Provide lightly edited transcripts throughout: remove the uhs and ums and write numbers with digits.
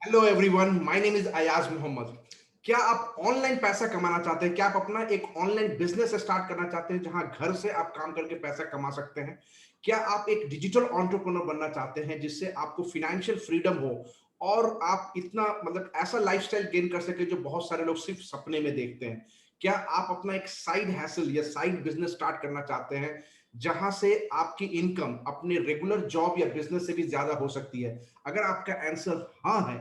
Hello everyone, my name is Ayaz Mohammad. क्या आप online पैसा कमाना चाहते हैं? क्या आप अपना एक ऑनलाइन बिजनेस स्टार्ट करना चाहते हैं जहां घर से आप काम करके पैसा कमा सकते हैं? क्या आप एक डिजिटल एंटरप्रेन्योर बनना चाहते हैं जिससे आपको फाइनेंशियल फ्रीडम हो और आप इतना मतलब ऐसा लाइफस्टाइल गेन कर सके जो बहुत सारे लोग सिर्फ सपने में देखते हैं? क्या आप अपना एक साइड हैसल या साइड बिजनेस स्टार्ट करना चाहते हैं जहां से आपकी इनकम अपने रेगुलर जॉब या बिजनेस से भी ज्यादा हो सकती है? अगर आपका आंसर हाँ है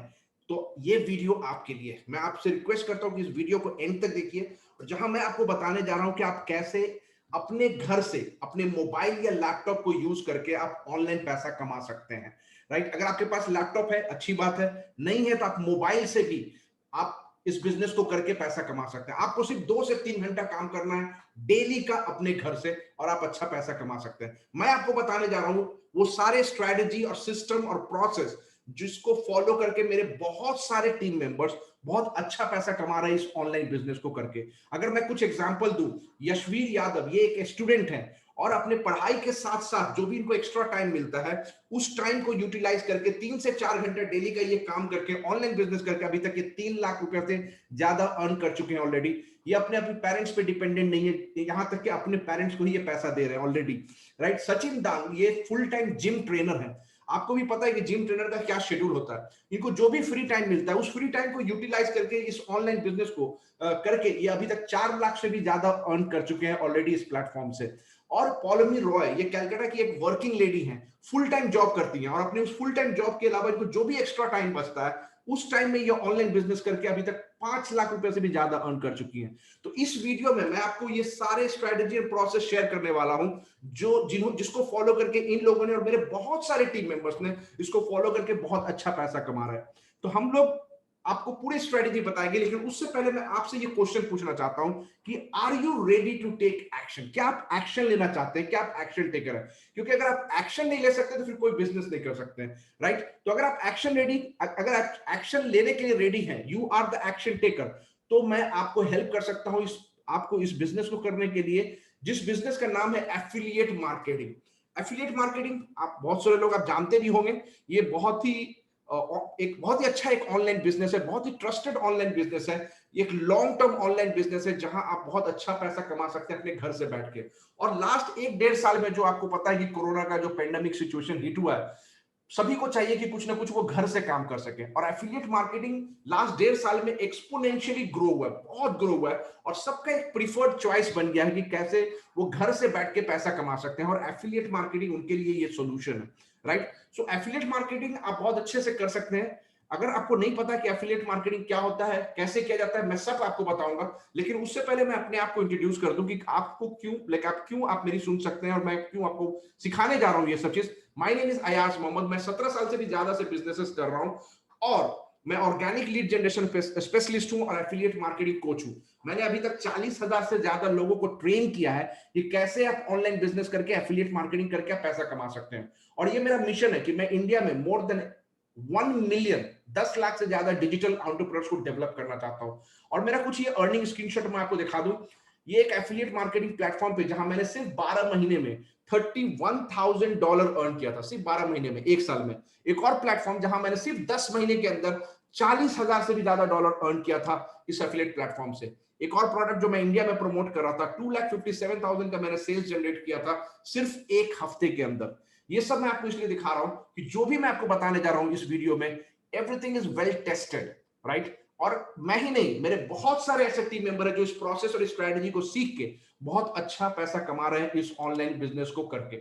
तो ये वीडियो आपके लिए है। मैं आपसे रिक्वेस्ट करता हूं कि इस वीडियो को एंड तक देखिए और जहां मैं आपको बताने जा रहा हूं कि आप कैसे अपने घर से अपने मोबाइल या लैपटॉप को यूज करके आप ऑनलाइन पैसा कमा सकते हैं। राइट, अगर आपके पास लैपटॉप है अच्छी बात है, नहीं है तो आप मोबाइल से भी आप इस बिजनेस को करके पैसा कमा सकते हैं। आपको सिर्फ 2 से 3 घंटा काम करना है डेली का अपने घर से और आप अच्छा पैसा कमा सकते हैं। मैं आपको बताने जा रहा हूं वो सारे स्ट्रेटेजी और सिस्टम और प्रोसेस जिसको फॉलो करके मेरे बहुत सारे टीम मेंबर्स बहुत अच्छा पैसा कमा रहे हैं इस ऑनलाइन बिजनेस को करके। अगर मैं कुछ एग्जांपल दूं, यशवीर यादव ये एक स्टूडेंट है और अपने पढ़ाई के साथ साथ जो भी इनको एक्स्ट्रा टाइम मिलता है उस टाइम को यूटिलाइज करके 3 से 4 घंटा डेली का ये काम करके ऑनलाइन बिजनेस करके अभी तक ये 3 लाख रुपए से ज्यादा अर्न कर चुके हैं ऑलरेडी। ये अपने अपने पेरेंट्स पे डिपेंडेंट नहीं है, यहां तक कि अपने पेरेंट्स को ही ये पैसा दे रहे हैं ऑलरेडी। राइट, सचिन दांग ये फुल टाइम जिम ट्रेनर है। आपको भी पता है कि जिम ट्रेनर का क्या शेड्यूल होता है। इनको जो भी फ्री टाइम मिलता है उस फ्री टाइम को यूटिलाइज करके इस ऑनलाइन बिजनेस को करके ये अभी तक 4 लाख से भी ज्यादा अर्न कर चुके हैं ऑलरेडी इस प्लेटफॉर्म से। और पॉलोमी रॉय ये कलकत्ता की एक वर्किंग लेडी हैं, फुल टाइम जॉब करती हैं और अपने उस फुल टाइम जॉब के अलावा इनको जो भी एक्स्ट्रा टाइम बचता है उस टाइम में ये ऑनलाइन बिजनेस करके अभी तक 5 लाख रुपए से भी ज्यादा अर्न कर चुकी हैं। तो इस वीडियो में मैं आपको ये सारे स्ट्रेटेजी और प्रोसेस शेयर करने वाला हूं जिसको फॉलो करके इन लोगों ने और मेरे बहुत सारे टीम मेंबर्स ने इसको फॉलो करके बहुत अच्छा पैसा कमा रहा है। तो हम लोग आपको पूरी स्ट्रेटेजी बताएंगे, लेकिन उससे पहले मैं आपसे ये क्वेश्चन पूछना चाहता हूं कि are you ready to take action? क्या आप एक्शन लेना चाहते हैं? क्या आप एक्शन टेकर हैं? क्योंकि अगर आप एक्शन नहीं ले सकते तो फिर कोई बिजनेस नहीं कर सकते हैं। राइट, तो अगर आप एक्शन लेने के लिए रेडी हैं, you are the action taker, तो मैं आपको हेल्प कर सकता हूं आपको इस बिजनेस को करने के लिए, जिस बिजनेस का नाम है एफिलिएट मार्केटिंग। एफिलिएट मार्केटिंग आप बहुत सारे लोग आप जानते भी होंगे। ये एक बहुत ही अच्छा एक ऑनलाइन बिजनेस है, बहुत ही ट्रस्टेड ऑनलाइन बिजनेस है। एक लॉन्ग टर्म ऑनलाइन बिजनेस है जहां आप बहुत अच्छा पैसा कमा सकते हैं अपने घर से बैठ के। और लास्ट 1 डेढ़ साल में जो आपको पता है कि कोरोना का जो पेंडेमिक सिचुएशन हिट हुआ है, सभी को चाहिए कि कुछ ना कुछ वो घर से काम कर सके और एफिलिएट मार्केटिंग लास्ट 1.5 साल में एक्सपोनेंशियली ग्रो हुआ है, बहुत ग्रो हुआ है और सबका एक प्रीफर्ड चॉइस बन गया है कि कैसे वो घर से बैठ के पैसा कमा सकते हैं और एफिलिएट मार्केटिंग उनके लिए ये सॉल्यूशन है। राइट, सो एफिलिएट मार्केटिंग आप बहुत अच्छे से कर सकते हैं। अगर आपको नहीं पता कि एफिलिएट मार्केटिंग क्या होता है, कैसे किया जाता है, मैं सब आपको बताऊंगा। लेकिन उससे पहले मैं अपने आप को इंट्रोड्यूस कर दूं कि आपको क्यों आप मेरी सुन सकते हैं और मैं क्यों आपको सिखाने जा रहा हूं ये सब चीज। My name is Ayaz Mohammad, मैं 17 साल से भी ज्यादा से बिजनेसेस कर रहा हूं और मैं ऑर्गेनिक लीड जनरेशन स्पेशलिस्ट हूं और एफिलिएट मार्केटिंग कोच हूं। मैंने अभी तक 40,000 से ज्यादा लोगों को ट्रेन किया है कि कैसे आप ऑनलाइन बिजनेस करके एफिलिएट मार्केटिंग करके आप पैसा कमा सकते हैं। और ये मेरा मिशन है कि मैं इंडिया में मोर देन 1 मिलियन 10 लाख से ज्यादा डिजिटल एंटरप्रेन्योर्स को डेवलप करना चाहता हूं। और मेरा कुछ ये अर्निंग स्क्रीनशॉट मैं आपको दिखा दूं। ये एक एफिलिएट मार्केटिंग प्लेटफॉर्म पे जहां मैंने सिर्फ 12 महीने में $31,000 अर्न किया था, सिर्फ 12 महीने में, 1 साल में। एक और प्लेटफॉर्म जहां मैंने सिर्फ 10 महीने के अंदर 40,000 से भी ज्यादा डॉलर अर्न किया था इस एफिलिएट प्लेटफॉर्म से। एक और प्रोडक्ट जो मैं इंडिया में प्रमोट कर रहा था, 2,57,000 का मैंने सेल्स जनरेट किया था सिर्फ 1 हफ्ते के अंदर। ये सब मैं आपको इसलिए दिखा रहा हूं कि जो भी मैं आपको बताने जा रहा हूं इस वीडियो में, everything is well tested. Right, और मैं ही नहीं, मेरे बहुत सारे ऐसे टीम मेंबर है जो इस प्रोसेस और स्ट्रेटेजी को सीख के बहुत अच्छा पैसा कमा रहे हैं इस ऑनलाइन बिजनेस को करके।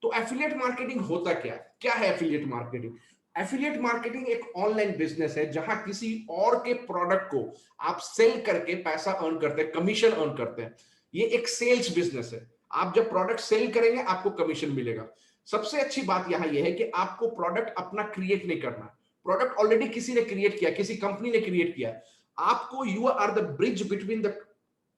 तो एफिलिएट मार्केटिंग होता क्या है एफिलिएट मार्केटिंग? एफिलिएट मार्केटिंग एक ऑनलाइन बिजनेस है जहां किसी और के प्रोडक्ट को आप सेल करके पैसा अर्न करते हैं, कमीशन अर्न करते हैं। ये एक सेल्स बिजनेस है। आप जब प्रोडक्ट सेल करेंगे आपको कमीशन मिलेगा। सबसे अच्छी बात यहां यह है कि आपको प्रोडक्ट अपना क्रिएट नहीं करना। प्रोडक्ट ऑलरेडी किसी ने क्रिएट किया, किसी कंपनी ने क्रिएट किया। आपको you are the bridge between the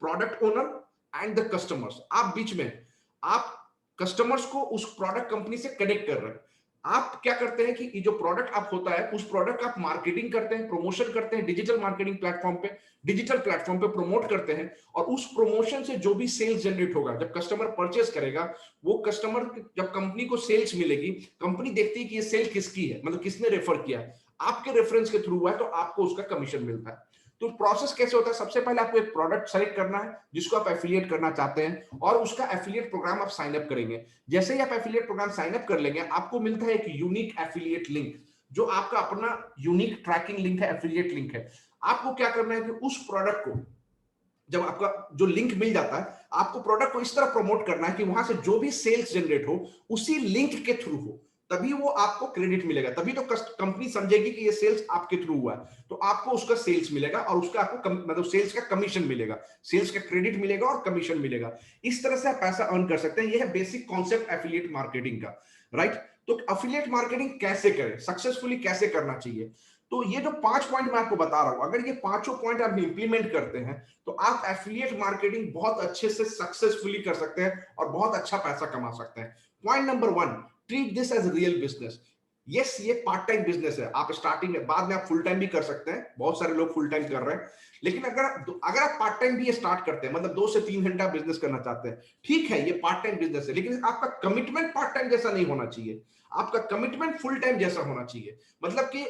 product owner and the customers. आप बीच में, आप कस्टमर्स को उस प्रोडक्ट कंपनी से कनेक्ट कर रहे हैं। आप क्या करते हैं कि ये जो प्रोडक्ट आप होता है उस प्रोडक्ट का आप मार्केटिंग करते हैं, प्रमोशन करते हैं, डिजिटल मार्केटिंग प्लेटफॉर्म पे, डिजिटल प्लेटफॉर्म पे प्रमोट करते हैं, और उस प्रमोशन से जो भी सेल्स जनरेट होगा, जब कस्टमर परचेस करेगा, वो कस्टमर, जब कंपनी को सेल्स मिलेगी, कंपनी देखती है कि ये सेल किसकी है, मतलब किसने रेफर किया, आपके रेफरेंस के थ्रू हुआ है, तो आपको उसका कमीशन मिलता है। तो प्रोसेस कैसे होता है? सबसे पहले आपको एक प्रोडक्ट सेलेक्ट करना है जिसको आप एफिलिएट करना चाहते हैं, और उसका एफिलिएट प्रोग्राम आप साइन अप करेंगे। जैसे ही आप एफिलिएट प्रोग्राम साइन अप कर लेंगे, आपको मिलता है एक यूनिक एफिलिएट लिंक, जो आपका अपना यूनिक ट्रैकिंग लिंक है, एफिलिएट लिंक है। आपको क्या करना है कि उस प्रोडक्ट को, जब आपका जो लिंक मिल जाता है, आपको प्रोडक्ट को इस तरह प्रमोट करना है कि वहां से जो भी सेल्स जनरेट हो उसी लिंक के थ्रू हो, तभी वो आपको क्रेडिट मिलेगा, तभी तो कंपनी समझेगी कि ये सेल्स आपके थ्रू हुआ है, तो आपको उसका सेल्स मिलेगा और उसका आपको मतलब सेल्स का कमीशन मिलेगा, सेल्स का क्रेडिट मिलेगा और कमीशन मिलेगा। इस तरह से आप पैसा अर्न कर सकते हैं। यह है बेसिक कॉन्सेप्ट एफिलिएट मार्केटिंग का, राइट? तो एफिलिएट मार्केटिंग कैसे करें, सक्सेसफुली कैसे करना चाहिए? तो ये जो 5 पॉइंट मैं आपको बता रहा हूं, अगर ये पांचों पॉइंट आप इंप्लीमेंट करते हैं तो आप एफिलिएट मार्केटिंग बहुत अच्छे से सक्सेसफुली कर सकते हैं और बहुत अच्छा पैसा कमा सकते हैं। Point number 1, treat this as real business. Yes, ये पार्ट टाइम बिजनेस है, आप स्टार्टिंग में, बाद में आप फुल टाइम भी कर सकते हैं, बहुत सारे लोग फुल टाइम कर रहे हैं, लेकिन अगर आप पार्ट टाइम भी ये स्टार्ट करते हैं, मतलब 2 से 3 घंटा बिजनेस करना चाहते हैं, ठीक है, ये पार्ट टाइम बिजनेस है, लेकिन आपका कमिटमेंट पार्ट टाइम जैसा नहीं होना चाहिए, आपका कमिटमेंट फुल टाइम जैसा होना चाहिए। मतलब कि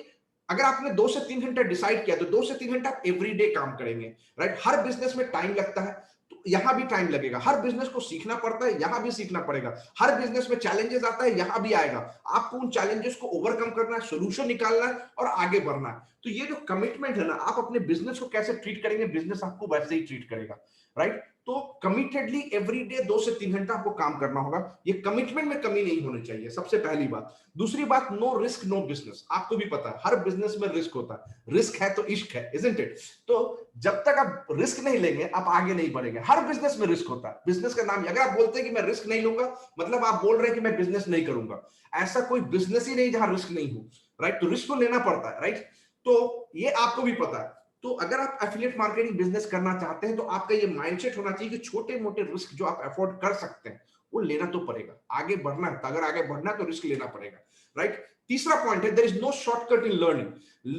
अगर आपने 2 से 3 घंटा डिसाइड किया तो 2 से 3 घंटा आप एवरीडे काम करेंगे, राइट? हर बिजनेस में टाइम लगता है, तो यहां भी टाइम लगेगा, हर बिजनेस को सीखना पड़ता है, यहां भी सीखना पड़ेगा, हर बिजनेस में चैलेंजेस आता है, यहां भी आएगा, आपको उन चैलेंजेस को ओवरकम करना है, सोल्यूशन निकालना है और आगे बढ़ना है। तो ये जो कमिटमेंट है ना, आप अपने बिजनेस को कैसे ट्रीट करेंगे, बिजनेस आपको वैसे ही ट्रीट करेगा, राइट? तो कमिटेडली एवरीडे 2 से 3 घंटा आपको काम करना होगा, ये कमिटमेंट में कमी नहीं होनी चाहिए, सबसे पहली बात। दूसरी बात, नो रिस्क नो बिजनेस। आपको भी पता है हर बिजनेस में रिस्क होता है, रिस्क है तो इश्क है, इजंट इट? तो जब तक आप रिस्क नहीं लेंगे आप आगे नहीं बढ़ेंगे। हर बिजनेस में रिस्क होता है, बिजनेस का नाम, अगर आप बोलते हैं कि मैं रिस्क नहीं लूंगा, मतलब आप बोल रहे हैं कि मैं बिजनेस नहीं करूंगा। ऐसा कोई बिजनेस ही नहीं जहां रिस्क नहीं हो, राइट? तो रिस्क तो लेना पड़ता है, राइट? तो ये आपको भी पता है। तो अगर आप एफिलिएट मार्केटिंग बिजनेस करना चाहते हैं तो आपका ये माइंडसेट होना चाहिए कि छोटे मोटे रिस्क जो आप अफोर्ड कर सकते हैं वो लेना तो पड़ेगा, आगे बढ़ना है, अगर आगे बढ़ना है तो रिस्क लेना पड़ेगा, राइट? तीसरा पॉइंट है, there is no shortcut in learning.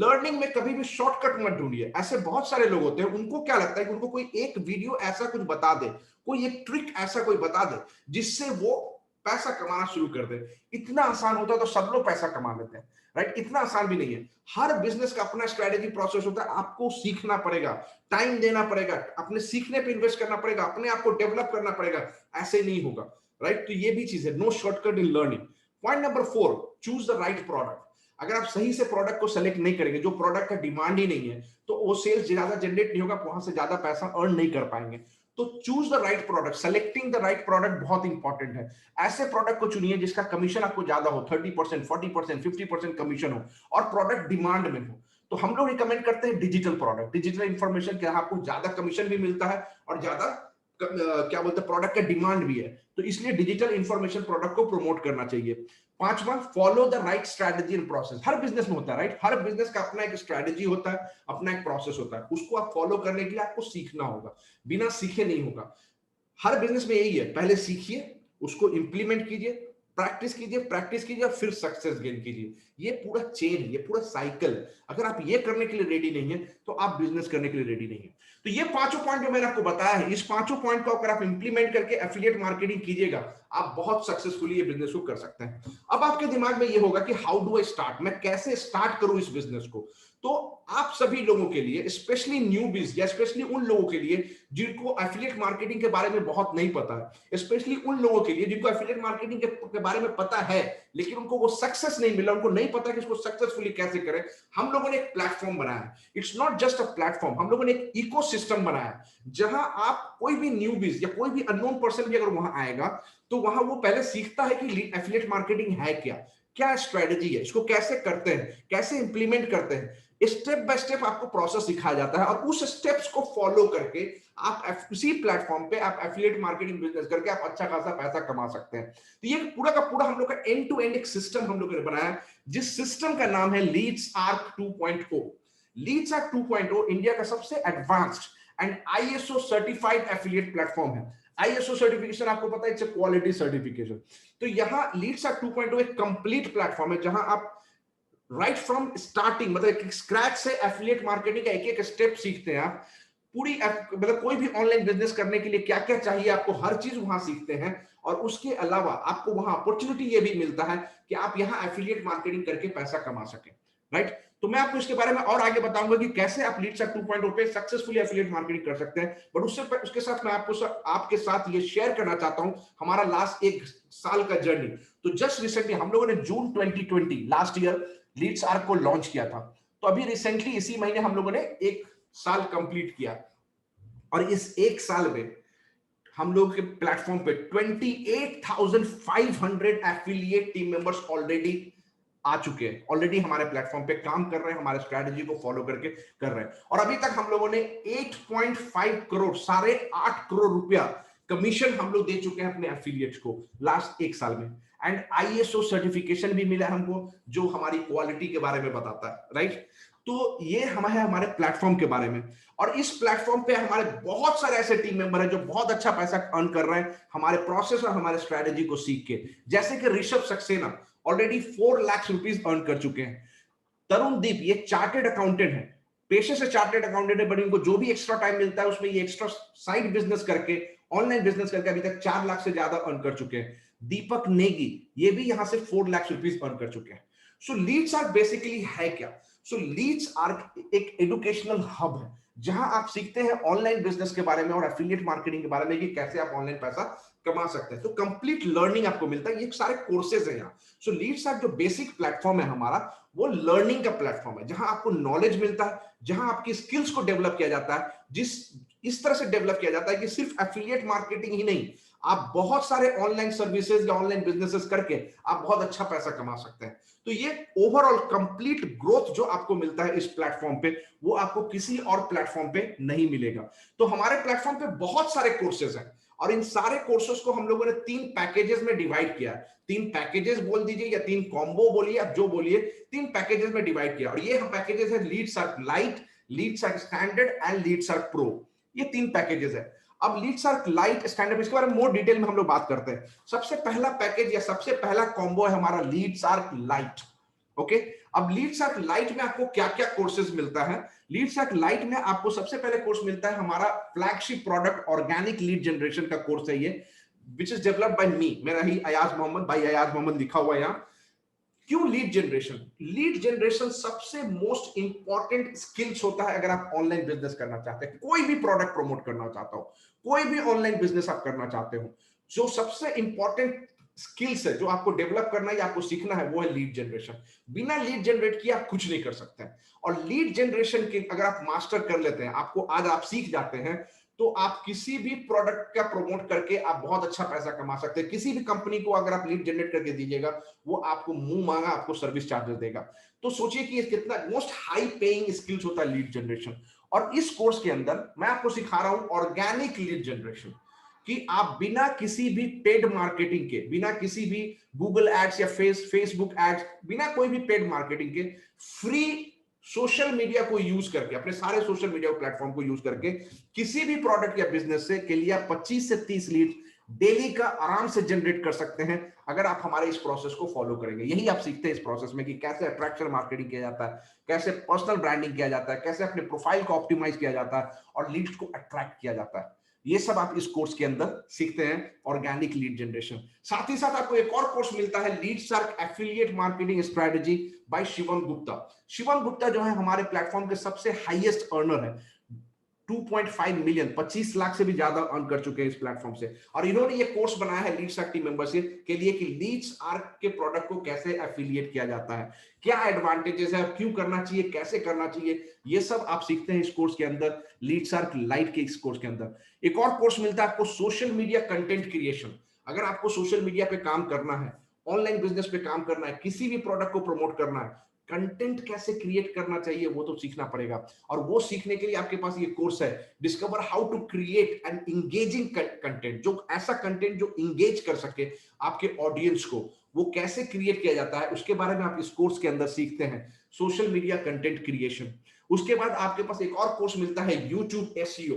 Learning में कभी भी शॉर्टकट मत ढूंढिए। ऐसे बहुत सारे लोग होते हैं, उनको क्या लगता है कि उनको कोई एक वीडियो ऐसा कुछ बता दे, कोई एक ट्रिक ऐसा कोई बता दे जिससे वो पैसा कमाना शुरू कर दे। इतना आसान होता तो सब लोग पैसा कमा लेते हैं, राइट? इतना आसान भी नहीं है। हर बिजनेस का अपना स्ट्रेटेजी प्रोसेस होता है, आपको सीखना पड़ेगा, टाइम देना पड़ेगा, अपने सीखने पे इन्वेस्ट करना पड़ेगा, अपने आप को डेवलप करना पड़ेगा, ऐसे नहीं होगा, राइट? तो ये भी चीज है, no shortcut in learning. Point number 4, choose the right product. अगर आप सही से प्रोडक्ट को सेलेक्ट नहीं करेंगे, जो प्रोडक्ट का डिमांड ही नहीं है, तो वो सेल्स ज्यादा जनरेट नहीं होगा, वहां से ज्यादा पैसा अर्न नहीं कर पाएंगे। तो choose the right product, selecting the right product बहुत इंपॉर्टेंट है। ऐसे प्रोडक्ट को चुनिए जिसका कमीशन आपको ज्यादा हो, 30%, 40%, 50% कमीशन हो, और प्रोडक्ट डिमांड में हो। तो हम लोग रिकमेंड करते हैं डिजिटल प्रोडक्ट, डिजिटल इंफॉर्मेशन के, आपको ज्यादा कमीशन भी मिलता है और ज्यादा क्या बोलते हैं, प्रोडक्ट का डिमांड भी है, तो इसलिए डिजिटल इंफॉर्मेशन प्रोडक्ट को प्रमोट करना चाहिए। पांचवा, follow the right strategy and process. Her business में होता है, राइट? हर बिजनेस का अपना एक स्ट्रेटजी होता है, अपना एक प्रोसेस होता है, उसको आप फॉलो करने के लिए आपको सीखना होगा, बिना सीखे नहीं होगा। हर बिजनेस में यही है, पहले सीखिए, उसको इंप्लीमेंट कीजिए, प्रैक्टिस कीजिए और फिर सक्सेस गेन कीजिए। ये पूरा चेन है, ये पूरा साइकिल। अगर आप ये करने के लिए रेडी नहीं है तो आप बिजनेस करने के लिए रेडी नहीं है। तो ये पांचों पॉइंट जो मैंने आपको बताया है, इस पांचों पॉइंट को अगर आप इंप्लीमेंट करके एफिलिएट मार्केटिंग कीजिएगा, आप बहुत सक्सेसफुली ये बिजनेस को कर सकते हैं। अब आपके दिमाग में ये होगा कि हाउ डू आई स्टार्ट, मैं कैसे स्टार्ट करूं इस बिजनेस को? तो आप सभी लोगों के लिए, स्पेशली न्यूबीज या स्पेशली उन लोगों के लिए जिनको एफिलिएट मार्केटिंग के बारे में बहुत नहीं पता है, स्पेशली उन लोगों के लिए जिनको एफिलिएट मार्केटिंग के बारे में पता है लेकिन उनको वो सक्सेस नहीं मिला, उनको नहीं पता कि इसको सक्सेसफुली कैसे करें, हम लोगों ने एक प्लेटफॉर्म बनाया है। It's not just a platform, हम लोगों ने एक इकोसिस्टम बनाया है जहां आप, कोई भी न्यूबीज या कोई भी अननोन पर्सन भी अगर वहां आएगा तो वहां वो पहले सीखता है कि एफिलिएट मार्केटिंग है क्या, क्या स्ट्रेटजी है, इसको कैसे करते हैं, कैसे इंप्लीमेंट करते हैं। स्टेप बाय स्टेप आपको प्रोसेस सिखाया जाता है और उस स्टेप्स को फॉलो करके आप उसी प्लेटफॉर्म पे आप एफिलिएट मार्केटिंग बिजनेस करके आप अच्छा खासा पैसा कमा सकते हैं। तो ये पूरा का पूरा हम लोग का एंड टू एंड एक सिस्टम हम लोगों ने बनाया है, जिस सिस्टम का नाम है Leadsark 2.0। Leadsark 2.0 India का सबसे advanced and ISO certified affiliate platform है। आईएसओ सर्टिफिकेशन आपको पता है, इट्स क्वालिटी सर्टिफिकेशन। तो यहाँ लीड्सआर्क 2.0 एक कंप्लीट प्लेटफॉर्म है जहां आप राइट फ्रॉम स्टार्टिंग, मतलब स्क्रैच से एफिलिएट मार्केटिंग का एक एक स्टेप सीखते हैं आप। पूरी मतलब कोई भी ऑनलाइन बिजनेस करने के लिए क्या क्या चाहिए आपको, हर चीज वहां सीखते हैं। और उसके अलावा आपको वहां अपॉर्चुनिटी ये भी मिलता है कि आप यहाँ एफिलिएट मार्केटिंग करके पैसा कमा सकें, राइट। तो मैं आपको इसके बारे में और आगे बताऊंगा कि कैसे आप लीड्सआर्क 2.0 पे सक्सेसफुली एफिलिएट मार्केटिंग कर सकते हैं। बट उसके साथ मैं आपके साथ ये शेयर करना चाहता हूं हमारा लास्ट एक साल का जर्नी। तो जस्ट रिसेंटली हम लोगों ने जून 2020 लास्ट ईयर लीड्सआर्क को लॉन्च किया था। तो अभी रिसेंटली इसी महीने हम लोगों ने एक साल कंप्लीट किया, और इस एक साल में हम लोग के प्लेटफॉर्म पे 28,500 एफिलिएट टीम मेंबर्स ऑलरेडी आ चुके हैं, ऑलरेडी हमारे प्लेटफॉर्म पे काम कर रहे हैं, हमारे स्ट्रेटजी को फॉलो करके कर रहे हैं। और अभी तक हम लोगों ने 8.5 करोड़, 8.5 करोड़ रुपया कमीशन हम लोग दे चुके हैं अपने एफिलिएट्स को लास्ट एक साल में। एंड आईएसओ सर्टिफिकेशन भी मिला हमको जो हमारी क्वालिटी के बारे में बताता है, राइट। तो ये हमारे प्लेटफॉर्म के बारे में। और इस प्लेटफॉर्म पे हमारे बहुत सारे ऐसे टीम मेंबर हैं जो बहुत अच्छा पैसा अर्न कर रहे हैं हमारे प्रोसेस और हमारे स्ट्रेटजी को सीख के। जैसे कि Rishabh Saxena already 4 lakh rupees earn कर चुके हैं। तरुण दीप ये चार्टेड अकाउंटेंट है, पेशे से चार्टेड अकाउंटेंट है, बट इनको जो भी एक्स्ट्रा टाइम मिलता है उसमें ये एक्स्ट्रा साइड बिजनेस करके, ऑनलाइन बिजनेस करके अभी तक 4 लाख से ज्यादा अर्न कर चुके हैं। दीपक नेगी ये भी यहां से 4 लाख रुपीस अर्न कर चुके हैं। सो लीड्सआर्क बेसिकली है क्या? सो लीड्सआर्क एक एजुकेशनल हब है जहां आप सीखते हैं ऑनलाइन बिजनेस के बारे में और एफिलिएट मार्केटिंग के बारे में कि कैसे आप ऑनलाइन पैसा कमा सकते हैं। तो कंप्लीट लर्निंग आपको मिलता है, ये सारे कोर्सेज हैं यहाँ। सो लीड्सआर्क जो बेसिक प्लेटफॉर्म है हमारा, वो लर्निंग का प्लेटफॉर्म है जहां आपको नॉलेज मिलता है, जहां आपकी स्किल्स को डेवलप किया जाता है, जिस इस तरह से डेवलप किया जाता है कि सिर्फ एफिलिएट मार्केटिंग ही नहीं, आप बहुत सारे ऑनलाइन सर्विसेज या ऑनलाइन बिजनेसेस करके आप बहुत अच्छा पैसा कमा सकते हैं। तो ये ओवरऑल कंप्लीट ग्रोथ जो आपको मिलता है इस प्लेटफॉर्म पे, वो आपको किसी और प्लेटफॉर्म पे नहीं मिलेगा। तो हमारे प्लेटफॉर्म पे बहुत सारे कोर्सेज हैं, और इन सारे कोर्सेज को हम लोगों ने 3 पैकेजेस में डिवाइड किया है। 3 पैकेजेस बोल दीजिए या 3 कॉम्बो बोलिए, आप जो बोलिए, 3 पैकेजेस में डिवाइड किया। और ये हम पैकेजेस है लीड्सआर्क लाइट, लीड्सआर्क स्टैंडर्ड एंड लीड्सआर्क प्रो। ये 3 पैकेजेस है। अब लीड्सआर्क लाइट, स्टैंडर्ड, इसके बारे में मोर डिटेल में हम लोग बात करते हैं। सबसे पहला पैकेज या सबसे पहला कॉम्बो है हमारा लीड्सआर्क लाइट। ओके, अब लीड्सआर्क लाइट में आपको क्या क्या कोर्सेज मिलता है? लीड्सआर्क लाइट में आपको सबसे पहले कोर्स मिलता है हमारा flagship product organic lead generation का कोर्स है ये, विच इज डेवलप्ड बाय मी, मेरा ही अयाज मोहम्मद, भाई अयाज मोहम्मद लिखा हुआ है यहाँ। क्यों लीड जनरेशन? लीड जनरेशन सबसे मोस्ट इंपॉर्टेंट स्किल्स होता है अगर आप ऑनलाइन बिजनेस करना चाहते हैं, कोई भी प्रोडक्ट प्रमोट करना चाहता हो, कोई भी ऑनलाइन बिजनेस आप करना चाहते हो, जो सबसे इंपॉर्टेंट स्किल्स है जो आपको डेवलप करना है या आपको सीखना है, वो है लीड जनरेशन। बिना लीड जनरेट किए आप कुछ नहीं कर सकते हैं। और लीड जनरेशन के अगर आप मास्टर कर लेते हैं, आपको आज आप सीख जाते हैं, तो आप किसी भी प्रोडक्ट का प्रमोट करके आप बहुत अच्छा पैसा कमा सकते हैं। किसी भी कंपनी को अगर आप लीड जनरेट करके दीजिएगा, वो आपको मुंह मांगा आपको सर्विस चार्जेस देगा। तो सोचिए कि कितना मोस्ट हाई पेइंग स्किल्स होता है लीड जनरेशन। और इस कोर्स के अंदर मैं आपको सिखा रहा हूं ऑर्गेनिक लीड जनरेशन, कि आप बिना किसी भी पेड मार्केटिंग के, बिना किसी भी गूगल एड्स या फेसबुक एड्स, बिना कोई भी पेड मार्केटिंग के, फ्री सोशल मीडिया को यूज करके, अपने सारे सोशल मीडिया प्लेटफॉर्म को यूज करके किसी भी प्रोडक्ट या बिजनेस से के लिए आप 25 से 30 लीड डेली का आराम से जनरेट कर सकते हैं अगर आप हमारे इस प्रोसेस को फॉलो करेंगे। यही आप सीखते हैं इस प्रोसेस में कि कैसे अट्रैक्शन मार्केटिंग किया जाता है, कैसे पर्सनल ब्रांडिंग किया जाता है, कैसे अपने प्रोफाइल को ऑप्टिमाइज किया जाता है और लीड्स को अट्रैक्ट किया जाता है। ये सब आप इस कोर्स के अंदर सीखते हैं, ऑर्गेनिक लीड जनरेशन। साथ ही साथ आपको एक और कोर्स मिलता है Leadsark affiliate marketing strategy by Shivam Gupta. Shivam Gupta जो है हमारे प्लेटफॉर्म के सबसे हाईएस्ट अर्नर है, 2.5 मिलियन, 25 लाख से भी ज्यादा अर्न कर चुके हैं इस प्लेटफॉर्म से। और इन्होंने ये कोर्स बनाया है लीड्सआर्क टीम मेंबरशिप के लिए कि लीड्सआर्क के प्रोडक्ट को कैसे एफिलिएट किया जाता है, क्या एडवांटेजेस है, क्यों करना चाहिए, कैसे करना चाहिए, ये सब आप सीखते हैं इस कोर्स के अंदर, लीड्सआर्क लाइट के इस कोर्स के अंदर। एक और कोर्स मिलता है आपको सोशल मीडिया कंटेंट क्रिएशन। अगर आपको सोशल मीडिया पे काम करना है, ऑनलाइन बिजनेस पे काम करना है, किसी भी प्रोडक्ट को प्रमोट करना है, कंटेंट कैसे क्रिएट करना चाहिए वो तो सीखना पड़ेगा। और वो सीखने के लिए आपके पास ये कोर्स है, discover how to create an engaging content, जो ऐसा कंटेंट जो इंगेज कर सके आपके ऑडियंस को, वो कैसे क्रिएट किया जाता है, उसके बारे में आप इस कोर्स के अंदर सीखते हैं, सोशल मीडिया कंटेंट क्रिएशन। उसके बाद आपके पास एक और कोर्स मिलता है यूट्यूब एसईओ।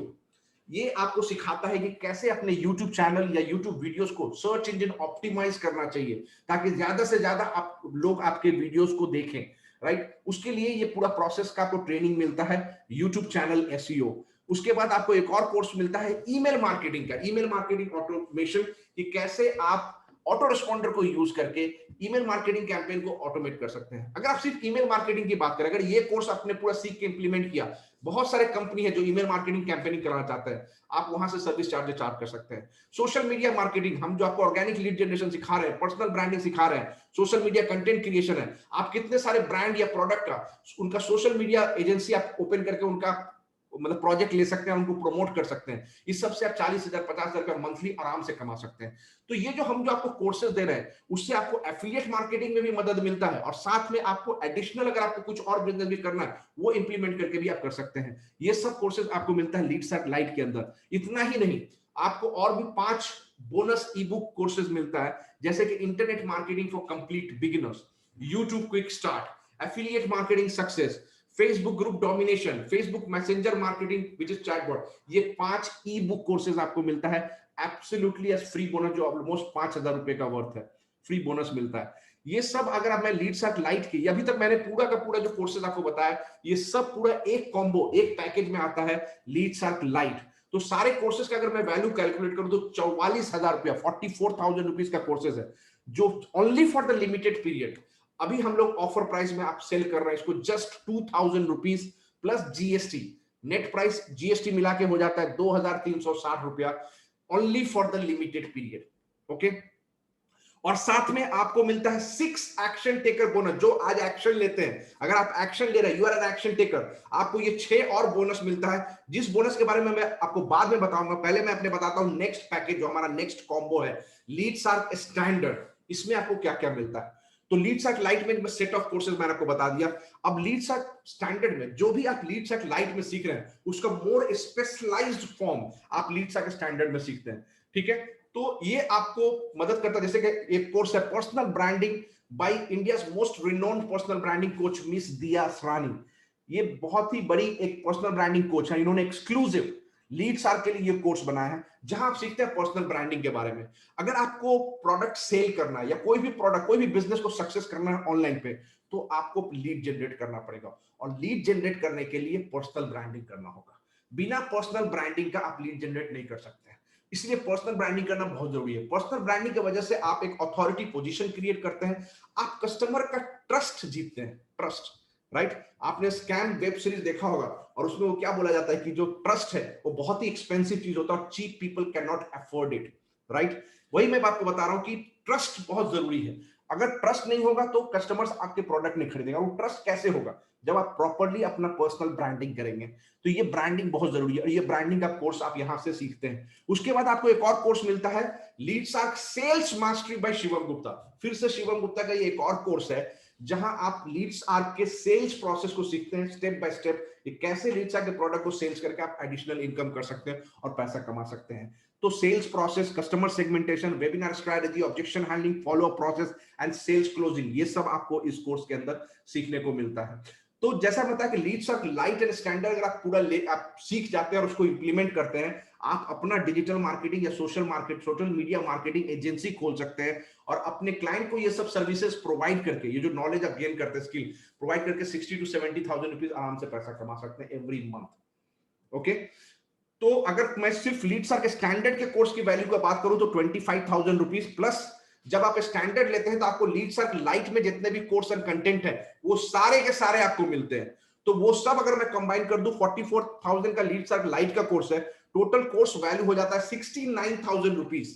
ये आपको सिखाता है कि कैसे अपने YouTube चैनल या YouTube वीडियोस को सर्च इंजन ऑप्टिमाइज करना चाहिए, ताकि ज्यादा से ज्यादा आप लोग आपके वीडियोस को देखें, राइट। उसके लिए ये पूरा प्रोसेस का आपको ट्रेनिंग मिलता है, YouTube चैनल एसईओ। उसके बाद आपको एक और कोर्स मिलता है ईमेल मार्केटिंग का, ईमेल मार्केटिंग ऑटोमेशन, कि कैसे आप ऑटो रिस्पॉन्डर को यूज करके ईमेल मार्केटिंग कैंपेन को ऑटोमेट कर सकते हैं। अगर आप सिर्फ ईमेल मार्केटिंग की बात करें, अगर ये कोर्स आपने पूरा सीख के इंप्लीमेंट किया, बहुत सारे कंपनी है जो ईमेल मार्केटिंग कैंपेनिंग कराना चाहते हैं, आप वहां से सर्विस चार्ज कर सकते हैं। सोशल मीडिया मार्केटिंग, हम जो आपको ऑर्गेनिक लीड जनरेशन सिखा रहे हैं, पर्सनल ब्रांडिंग सिखा रहे हैं, सोशल मीडिया कंटेंट क्रिएशन है, आप कितने सारे ब्रांड या प्रोडक्ट का उनका सोशल मीडिया एजेंसी आप ओपन करके उनका मतलब प्रोजेक्ट ले सकते हैं, उनको प्रमोट कर सकते हैं। इस सबसे आप 40,000 50,000 रुपया मंथली आराम से कमा सकते हैं। तो ये जो हम जो आपको कोर्सेज दे रहे हैं, उससे आपको एफिलिएट मार्केटिंग में भी मदद मिलता है, और साथ में आपको एडिशनल अगर आपको कुछ और बिजनेस भी करना है, वो इंप्लीमेंट करके भी आप कर सकते हैं। ये सब कोर्सेज आपको मिलता है लीडसर्क लाइट के अंदर। इतना ही नहीं, आपको और भी 5 बोनस ई बुक कोर्सेज मिलता है, जैसे कि internet marketing for complete beginners, YouTube quick start, affiliate marketing success, Facebook group domination, Facebook messenger marketing which is chatbot. ये 5 ई बुक कोर्सेज आपको मिलता है एब्सोल्युटली एज फ्री बोनस, जो ऑलमोस्ट 5,000 रुपए का वर्थ है, फ्री बोनस मिलता है। ये सब अगर आप मैं लीडसर्क लाइट की, अभी तक मैंने पूरा का पूरा जो कोर्सेज आपको बताया, ये सब पूरा एक कॉम्बो, एक पैकेज में आता है लीडसर्क लाइट। तो सारे कोर्सेज का अगर मैं वैल्यू कैलकुलेट करूं तो 44,000 रुपया, 44,000 रुपीज का कोर्सेज है, जो only for the limited period. अभी हम लोग ऑफर प्राइस में आप सेल कर रहे हैं इसको just 2,000 rupees plus GST. Net price GST मिला के हो जाता है 2,360 रुपया, only for the limited period. Okay, और साथ में आपको मिलता है 6 एक्शन टेकर बोनस, जो आज एक्शन लेते हैं, अगर आप एक्शन ले रहे हैं, you are an action taker, आपको ये 6 और बोनस मिलता है, जिस बोनस के बारे में मैं आपको बाद में बताऊंगा। पहले मैं अपने बताता हूं नेक्स्ट पैकेज, जो हमारा नेक्स्ट कॉम्बो है लीडसर्क स्टैंडर्ड, इसमें आपको क्या क्या मिलता है। तो लीडसर्क लाइट में सेट ऑफ कोर्सेज मैंने आपको बता दिया। अब लीडसर्क स्टैंडर्ड में जो भी आप लीडसर्क लाइट में सीख रहे हैं, उसका मोर स्पेशलाइज्ड फॉर्म आप लीडसर्क स्टैंडर्ड में सीखते हैं, ठीक है। तो ये आपको मदद करता है, जैसे कि एक कोर्स है personal branding by India's most renowned personal branding coach miss Diya Sarani. ये बहुत ही बड़ी एक पर्सनल ब्रांडिंग कोच है, इन्होंने एक्सक्लूसिव लीडसर्क के लिए ये कोर्स बनाया है, जहां आप सीखते हैं पर्सनल ब्रांडिंग के बारे में। अगर आपको प्रोडक्ट सेल करना है या कोई भी प्रोडक्ट, कोई भी बिजनेस को सक्सेस करना है ऑनलाइन पे, तो आपको लीड जनरेट करना पड़ेगा, और लीड जनरेट करने के लिए पर्सनल ब्रांडिंग करना होगा। बिना पर्सनल ब्रांडिंग का आप लीड जनरेट नहीं कर सकते, इसलिए पर्सनल ब्रांडिंग करना बहुत जरूरी है। पर्सनल ब्रांडिंग की वजह से आप एक अथॉरिटी पोजीशन क्रिएट करते हैं, आप कस्टमर का ट्रस्ट जीतते हैं, ट्रस्ट, राइट। आपने स्कैम वेब सीरीज देखा होगा, और उसमें वो क्या बोला जाता है कि जो ट्रस्ट है वो बहुत ही एक्सपेंसिव चीज होता है, और cheap people can not afford it, right. वही मैं बात को बता रहा हूं कि ट्रस्ट बहुत जरूरी है। अगर ट्रस्ट नहीं होगा तो कस्टमर्स आपके प्रोडक्ट नहीं खरीदेगा। वो ट्रस्ट कैसे होगा? जब आप प्रॉपर्ली अपना पर्सनल ब्रांडिंग करेंगे। तो ये ब्रांडिंग बहुत जरूरी है, और ये ब्रांडिंग का कोर्स आप यहां से सीखते हैं। उसके बाद आपको एक और कोर्स मिलता है Leadsark sales mastery by Shivam Gupta. फिर से शिवम गुप्ता का ये एक और कोर्स है, जहां आप लीडसर्क के सेल्स प्रोसेस को सीखते हैं स्टेप बाय स्टेप, कैसे लीडसर्क के प्रोडक्ट को सेल्स करके आप एडिशनल इनकम कर सकते हैं और पैसा कमा सकते हैं। तो sales process, customer segmentation, webinar strategy, objection handling, follow up process and sales closing, ये सब आपको इस कोर्स के अंदर सीखने को मिलता है। तो जैसा बताया कि लीडसर्क लाइट एंड स्टैंडर्ड अगर आप पूरा आप सीख जाते हैं और उसको इंप्लीमेंट करते हैं, आप अपना डिजिटल मार्केटिंग या सोशल मीडिया मार्केटिंग एजेंसी खोल सकते हैं, और अपने क्लाइंट को ये सब सर्विसेज प्रोवाइड करके, ये जो नॉलेज आप गेन करते हैं, स्किल प्रोवाइड करके 60 to 70,000 रुपीज आराम से पैसा कमा सकते हैं एवरी मंथ। ओके, तो अगर मैं सिर्फ लीडसर्क स्टैंडर्ड के कोर्स की वैल्यू का बात करूं तो 25,000 रुपीज प्लस, जब आप स्टैंडर्ड लेते हैं तो आपको लीडसर्क लाइट में जितने भी कोर्स एंड कंटेंट है वो सारे के सारे आपको मिलते हैं। तो वो सब अगर मैं कंबाइन कर दूं, 44,000 का लीडसर्क लाइट का कोर्स है, टोटल कोर्स वैल्यू हो जाता है 69,000 रुपीज,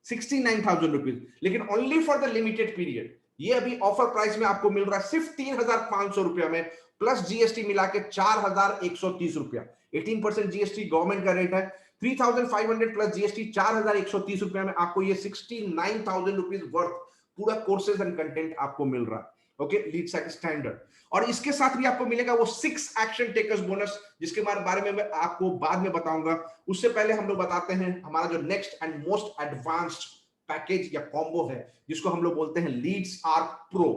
69,000 रुपीज, लेकिन only for the limited period. ये अभी ऑफर प्राइस में आपको मिल रहा है सिर्फ 3,500 रुपया में, प्लस जीएसटी मिला के 4,130 रुपया, 18% जीएसटी गवर्नमेंट का रेट है। 3,500 प्लस जीएसटी 4,130 रुपया में आपको ये 69,000 रुपीज वर्थ पूरा कोर्सेज एंड कंटेंट आपको मिल रहा है। ओके, लीडसर्क स्टैंडर्ड, और इसके साथ भी आपको मिलेगा वो 6 एक्शन टेकर्स बोनस, जिसके बारे में मैं आपको बाद में बताऊंगा। उससे पहले हम लोग बताते हैं हमारा जो next and most advanced package या कॉम्बो है, जिसको हम लोग बोलते हैं लीड्सर्क प्रो।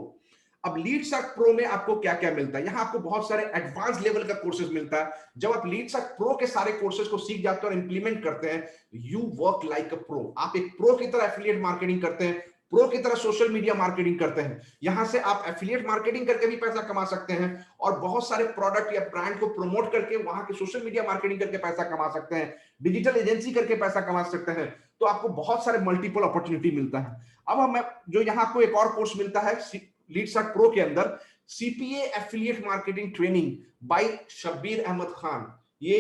अब लीडसर्क प्रो में आपको क्या क्या मिलता है, यहाँ आपको बहुत सारे एडवांस लेवल का कोर्सेज मिलता है। जब आप लीडसर्क प्रो के सारे कोर्सेज को सीख जाते हैं और इंप्लीमेंट करते हैं, you work like a pro. आप एक प्रो की तरह एफिलिएट मार्केटिंग करते हैं, प्रो की तरह सोशल मीडिया मार्केटिंग करते हैं। यहां से आप एफिलिएट मार्केटिंग करके भी पैसा कमा सकते हैं और बहुत सारे प्रोडक्ट या ब्रांड को प्रमोट करके वहां के सोशल मीडिया मार्केटिंग करके पैसा कमा सकते हैं, डिजिटल एजेंसी करके पैसा कमा सकते हैं। तो आपको बहुत सारे मल्टीपल अपॉर्चुनिटी मिलता है। अब हम जो यहाँ आपको एक और कोर्स मिलता है लीडसर्क प्रो के अंदर, CPA affiliate marketing training by Shabbir Ahmed Khan. ये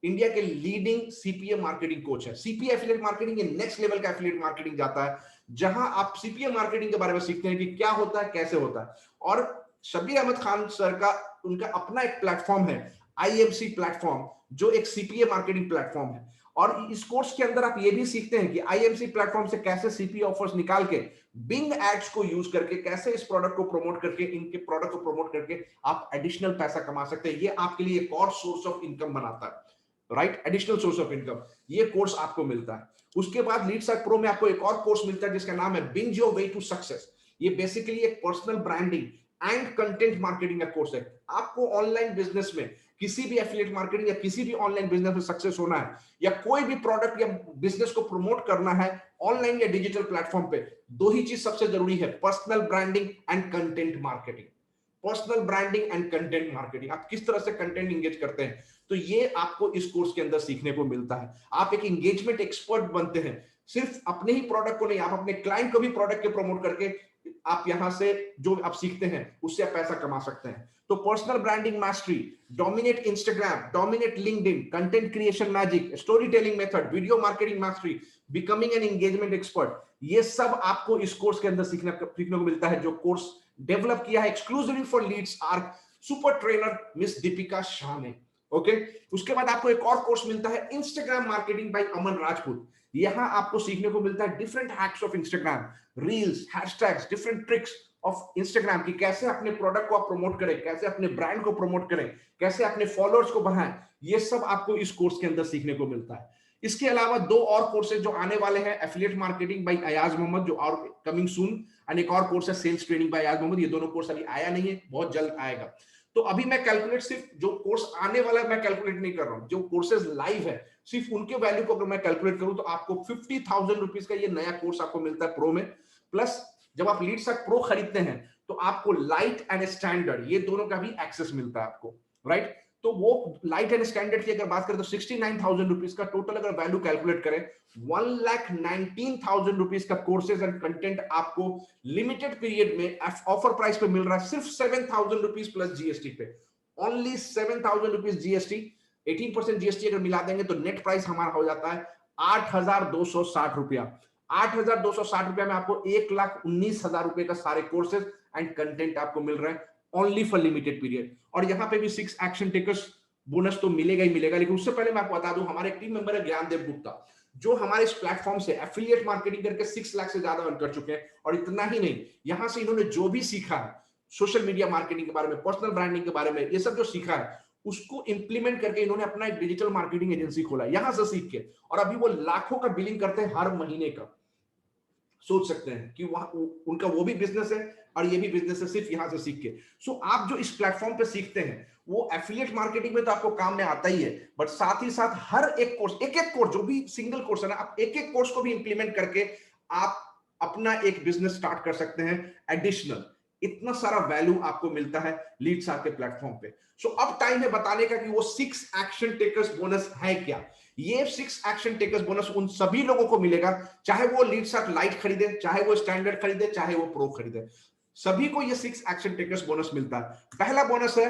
इंडिया के लीडिंग सीपीए मार्केटिंग कोच है। सीपीए एफिलिएट मार्केटिंग ये नेक्स्ट लेवल का एफिलिएट मार्केटिंग जाता है, जहां आप सीपीए मार्केटिंग के बारे में सीखते हैं कि क्या होता है, कैसे होता है। और शब्बीर अहमद खान सर का उनका अपना एक प्लेटफॉर्म है, आईएमसी प्लेटफॉर्म, जो एक सीपीए मार्केटिंग प्लेटफॉर्म है। और इस कोर्स के अंदर आप ये भी सीखते हैं कि आईएमसी प्लेटफॉर्म से कैसे सीपीए ऑफर्स निकाल के बिंग एड्स को यूज करके कैसे इस प्रोडक्ट को प्रमोट करके, इनके प्रोडक्ट को प्रमोट करके आप एडिशनल पैसा कमा सकते हैं। ये आपके लिए एक और सोर्स ऑफ इनकम बनाता है, right, additional source of income. ये कोर्स आपको मिलता है। उसके बाद लीडसर्क प्रो में आपको एक और कोर्स मिलता है जिसका नाम है binge your way to success. ये बेसिकली एक personal branding and content marketing का कोर्स है। आपको ऑनलाइन बिजनेस में, किसी भी एफिलिएट मार्केटिंग या किसी भी ऑनलाइन बिजनेस में सक्सेस होना है, या कोई भी प्रोडक्ट या बिजनेस को प्रमोट करना है ऑनलाइन या डिजिटल प्लेटफॉर्म पे, दो ही चीज सबसे जरूरी है, personal branding and content marketing. Personal branding and content marketing, आप किस तरह से कंटेंट इंगेज करते हैं, तो ये आपको इस कोर्स के अंदर सीखने को मिलता है। आप एक एंगेजमेंट एक्सपर्ट बनते हैं, सिर्फ अपने ही प्रोडक्ट को नहीं, आप अपने क्लाइंट को भी प्रोडक्ट के प्रमोट करके आप यहां से जो आप सीखते हैं उससे आप पैसा कमा सकते हैं। तो personal branding mastery, dominate Instagram, dominate LinkedIn, content creation magic, story telling method, video marketing mastery, becoming an engagement expert, ये सब आपको इस कोर्स के अंदर सीखने को मिलता है, जो कोर्स डेवलप किया है exclusively for Leadsark super trainer miss Deepika Shah ने। ओके, उसके बाद आपको एक और कोर्स मिलता है इंस्टाग्राम मार्केटिंग बाय अमन राजपूत। यहां आपको सीखने को मिलता है different hacks of Instagram, reels, hashtags, different tricks of Instagram की कैसे अपने प्रोडक्ट को आप प्रमोट करें, कैसे अपने ब्रांड को प्रमोट करें, कैसे अपने फॉलोअर्स को बढ़ाएं। ये सब आपको इस कोर्स के अंदर सीखने को मिलता है। इसके अलावा दो और कोर्सेज जो आने वाले हैं, affiliate marketing by Ayaz Mohammad जो और कमिंग सून, एंड एक और कोर्स है sales training by Ayaz Mohammad. ये दोनों कोर्स अभी आया नहीं है, बहुत जल्द आएगा। तो अभी मैं कैलकुलेट, सिर्फ जो कोर्स आने वाला है मैं कैलकुलेट नहीं कर रहा हूं, जो कोर्सेज लाइव है सिर्फ उनके वैल्यू को अगर मैं कैलकुलेट करूं तो आपको 50,000 रुपीज का ये नया कोर्स आपको मिलता है प्रो में। प्लस जब आप लीडसर्क प्रो खरीदते हैं तो आपको लाइट एंड स्टैंडर्ड, ये दोनों का भी एक्सेस मिलता है आपको, राइट। तो वो लाइट एंड स्टैंडर्ड की अगर बात करें तो 69,000 रुपीज का टोटल अगर वैल्यू कैलकुलेट करें, 1,19,000 रुपीज का कोर्सेज एंड कंटेंट आपको लिमिटेड पीरियड में ऑफर प्राइस पे मिल रहा है, सिर्फ 7,000 रुपीज प्लस जीएसटी पे। ओनली 7,000 रुपीज जीएसटी, 18% जीएसटी अगर मिला देंगे तो नेट प्राइस हमारा हो जाता है 8,260 रुपया। 8,260 रुपया में आपको 1,19,000 रुपए का सारे कोर्सेज एंड कंटेंट आपको मिल रहे हैं ओनली फॉर लिमिटेड पीरियड। और यहां पे भी 6 एक्शन टेकर्स बोनस तो मिलेगा ही मिलेगा, लेकिन उससे पहले मैं आपको बता दूं, हमारे टीम मेंबर है ज्ञानदेव गुप्ता, जो हमारे इस प्लेटफॉर्म से एफिलिएट मार्केटिंग करके 6 लाख से ज्यादा अर्न कर चुके हैं। और इतना ही नहीं, यहां से इन्होंने जो भी सीखा है सोशल मीडिया मार्केटिंग के बारे में, पर्सनल ब्रांडिंग के बारे में, ये सब जो सीखा है उसको इंप्लीमेंट करके इन्होंने अपना एक डिजिटल मार्केटिंग एजेंसी खोला यहां से सीख के, और अभी वो लाखों का बिलिंग करते हैं हर महीने का। सोच सकते हैं कि वहां उनका वो भी बिजनेस है और ये भी बिजनेस है, सिर्फ यहां से सीख के। सो आप जो इस प्लेटफॉर्म पे सीखते हैं वो एफिलिएट मार्केटिंग में तो आपको काम में आता ही है, बट साथ ही साथ हर एक कोर्स, एक एक कोर्स, जो भी सिंगल कोर्स है ना, आप एक एक कोर्स को भी इंप्लीमेंट करके आप अपना एक बिजनेस स्टार्ट कर सकते हैं एडिशनल। इतना सारा वैल्यू आपको मिलता है लीडसर्क के प्लेटफॉर्म पे। सो अब टाइम है बताने का कि वो 6 एक्शन टेकर्स बोनस है क्या। ये 6 एक्शन टेकर्स बोनस उन सभी लोगों को मिलेगा, चाहे वो लीडसर्क लाइट खरीदे, चाहे वो स्टैंडर्ड खरीदे, चाहे वो प्रो खरीदे, सभी को ये 6 एक्शन टेकर्स बोनस मिलता है। पहला बोनस है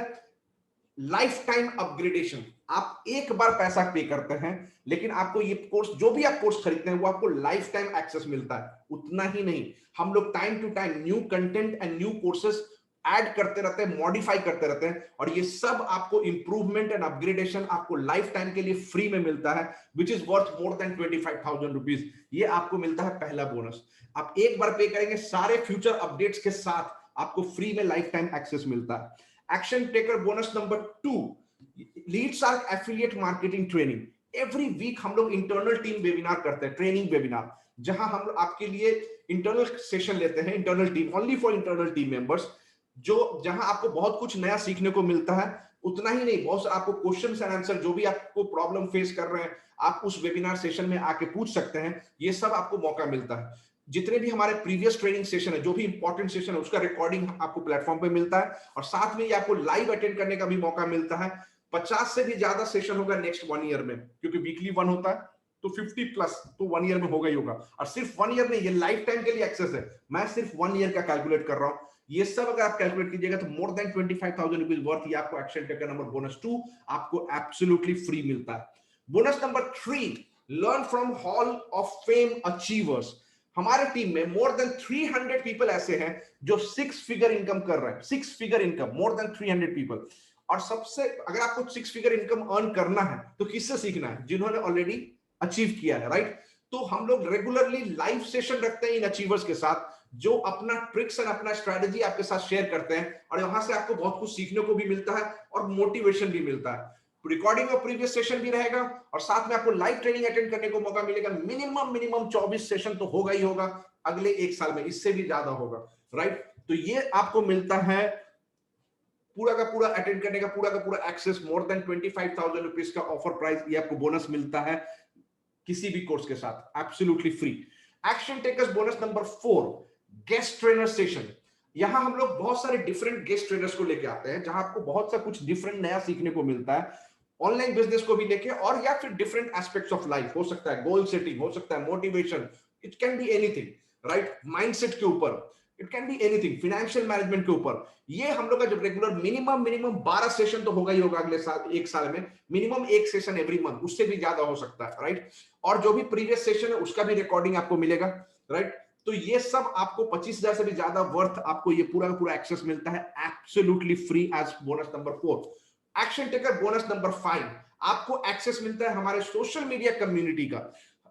लाइफ टाइम अपग्रेडेशन। आप एक बार पैसा पे करते हैं, लेकिन आपको ये कोर्स, जो भी आप कोर्स खरीदते हैं वो आपको लाइफ टाइम एक्सेस मिलता है। उतना ही नहीं, हम लोग time to time new content and new courses add करते रहते हैं, मॉडिफाई करते रहते हैं, और ये सब आपको इंप्रूवमेंट एंड अपग्रेडेशन आपको लाइफ टाइम के लिए फ्री में मिलता है, which is worth more then 25,000 rupees. ये आपको मिलता है पहला बोनस। आप एक बार पे करेंगे, सारे फ्यूचर अपडेट्स के साथ आपको फ्री में लाइफ टाइम एक्सेस मिलता है। Action taker bonus number 2, Leadsark affiliate marketing training. Every week हम लोग इंटरनल टीम वेबिनार करते हैं, ट्रेनिंग वेबिनार, जहां हम आपके लिए इंटरनल सेशन लेते हैं, internal team, only for internal team members. जो जहां आपको बहुत कुछ नया सीखने को मिलता है। उतना ही नहीं, बहुत आपको क्वेश्चन एंड आंसर, जो भी आपको प्रॉब्लम फेस कर रहे हैं, आप उस वेबिनार सेशन में आके पूछ सकते हैं। ये सब आपको मौका मिलता है। जितने भी हमारे प्रीवियस ट्रेनिंग सेशन है, जो भी इंपॉर्टेंट सेशन है, उसका रिकॉर्डिंग आपको प्लेटफॉर्म पे मिलता है, और साथ में ये आपको लाइव अटेंड करने का भी मौका मिलता है। 50 से भी ज्यादा सेशन होगा नेक्स्ट 1 ईयर में, क्योंकि वीकली 1 होता है, तो 50 प्लस तो 1 ईयर में होगा ही होगा। और सिर्फ 1 ईयर नहीं, ये लाइफ टाइम के लिए एक्सेस है। मैं सिर्फ 1 ईयर का कैलकुलेट कर रहा हूं। ये सब अगर आप कैलकुलेट कीजिएगा तो मोर देन 25,000 रुपीज वर्थ ये आपको एक्शन टेकर नंबर बोनस 2 आपको एब्सोल्युटली फ्री मिलता है। Bonus number 3, learn from hall of fame achievers. हमारे टीम में मोर देन 300 पीपल ऐसे हैं जो 6 फिगर इनकम कर रहे हैं। 6 figure income, more than 300 people. और सबसे, अगर आपको 6 फिगर इनकम अर्न करना है तो किससे सीखना है? जिन्होंने ऑलरेडी अचीव किया है, राइट? तो हम लोग रेगुलरली लाइव सेशन रखते हैं इन अचीवर्स के साथ, जो अपना ट्रिक्स और अपना स्ट्रेटजी आपके साथ शेयर करते हैं, और वहां से आपको बहुत कुछ सीखने को भी मिलता है और मोटिवेशन भी मिलता है। रिकॉर्डिंग ऑफ प्रीवियस सेशन भी रहेगा, और साथ में आपको लाइव ट्रेनिंग अटेंड करने को मौका मिलेगा। मिनिमम 24 सेशन तो होगा ही होगा अगले 1 साल में, इससे भी ज्यादा होगा, राइट? तो ये आपको मिलता है पूरा का पूरा अटेंड करने का पूरा एक्सेस। मोर देन 25,000 रुपीज का ऑफर प्राइस, ये आपको बोनस मिलता है किसी भी कोर्स के साथ, absolutely free. Action takers bonus number 4, guest trainer session. यहां हम लोग बहुत सारे डिफरेंट गेस्ट ट्रेनर्स को लेके आते हैं, जहां आपको बहुत सा कुछ डिफरेंट नया सीखने को मिलता है, ऑनलाइन बिजनेस को भी लेके, और या फिर डिफरेंट एस्पेक्ट्स ऑफ लाइफ। हो सकता है गोल सेटिंग, हो सकता है motivation, it can be anything, right? Mindset के ऊपर, it can be anything, financial management के ऊपर। ये हम लोग का जब रेगुलर मिनिमम 12 सेशन तो होगा ही होगा अगले साल, 1 साल में मिनिमम 1 सेशन एवरी मंथ, उससे भी ज्यादा हो सकता है, राइट? और जो भी प्रीवियस सेशन है उसका भी रिकॉर्डिंग आपको मिलेगा, राइट? तो ये सब आपको 25,000 से भी ज्यादा वर्थ आपको ये पूरा का पूरा एक्सेस मिलता है absolutely free as bonus number 4। Action taker bonus number 5, आपको एक्सेस मिलता है हमारे सोशल मीडिया कम्युनिटी का,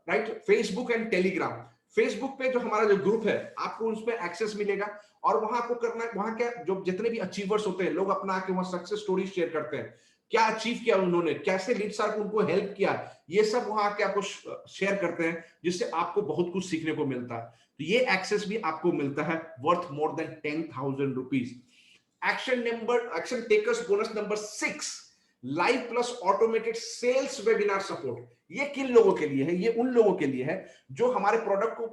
right? Facebook and Telegram. Facebook पे जो हमारा जो ग्रुप है, आपको उसमें एक्सेस मिलेगा, और वहां आपको करना है, वहां क्या, जो जितने भी अचीवर्स होते हैं, लोग अपना आके वहां सक्सेस स्टोरी शेयर करते हैं, क्या अचीव किया उन्होंने, कैसे लीड सार्क उनको हेल्प किया, ये सब वहां आके आपको शेयर करते हैं, जिससे आपको बहुत कुछ सीखने को मिलता है। तो ये एक्सेस भी आपको मिलता है worth more than 10,000 rupees. Action takers bonus number 6, live plus automated sales webinar support. ये किन लोगों के लिए है? ये उन लोगों के लिए है जो हमारे प्रोडक्ट को,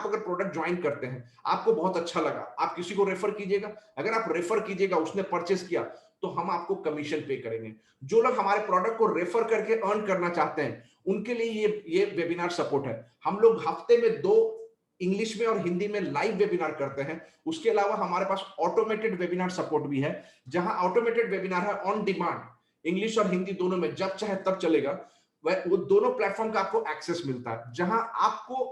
अगर प्रोडक्ट ज्वाइन करते हैं, आपको बहुत अच्छा लगा, आप किसी को रेफर कीजिएगा। अगर आप रेफर कीजिएगा, उसने परचेस किया, तो हम आपको कमीशन पे करेंगे। जो लोग हमारे प्रोडक्ट को रेफर करके अर्न करना चाहते हैं, उनके लिए ये वेबिनार सपोर्ट है। हम लोग हफ्ते में 2 इंग्लिश में और हिंदी में लाइव वेबिनार करते हैं। उसके अलावा हमारे पास ऑटोमेटेड वेबिनार सपोर्ट भी है, जहां ऑटोमेटेड वेबिनार है ऑन डिमांड, इंग्लिश और हिंदी दोनों में, जब चाहे तब चलेगा। वो दोनों प्लेटफॉर्म का आपको एक्सेस मिलता है, जहां आपको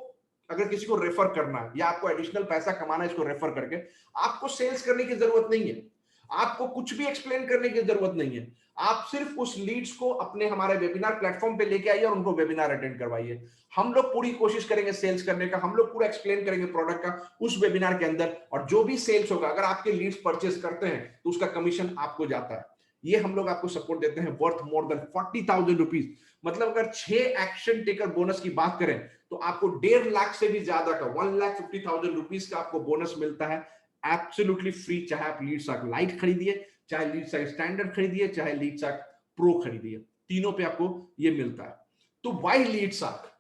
अगर किसी को रेफर करना है या आपको एडिशनल पैसा कमाना है इसको रेफर करके, आपको सेल्स करने की जरूरत नहीं है, आपको कुछ भी एक्सप्लेन करने की जरूरत नहीं है। आप सिर्फ उस लीड्स को अपने हमारे वेबिनार प्लेटफॉर्म पे लेके आइए और उनको वेबिनार अटेंड करवाइए। हम लोग पूरी कोशिश करेंगे सेल्स करने का, हम लोग पूरा एक्सप्लेन करेंगे प्रोडक्ट का उस वेबिनार के अंदर, और जो भी सेल्स होगा, अगर आपके लीड्स परचेस करते हैं तो उसका कमीशन आपको जाता है। ये हम लोग आपको सपोर्ट देते हैं वर्थ मोर देन 40,000 रुपीज। मतलब अगर 6 एक्शन टेकर बोनस की बात करें तो आपको 1.5 लाख से भी ज्यादा का 1,50,000 रुपीज का आपको बोनस मिलता है एब्सोल्युटली फ्री। चाहे आप लीड सार्क लाइट खरीदिए, चाहे लीड सार्क स्टैंडर्ड खरीदिए, चाहे लीड सार्क प्रो खरीदिए, तीनों पे आपको ये मिलता है। तो वाई लीड सार्क?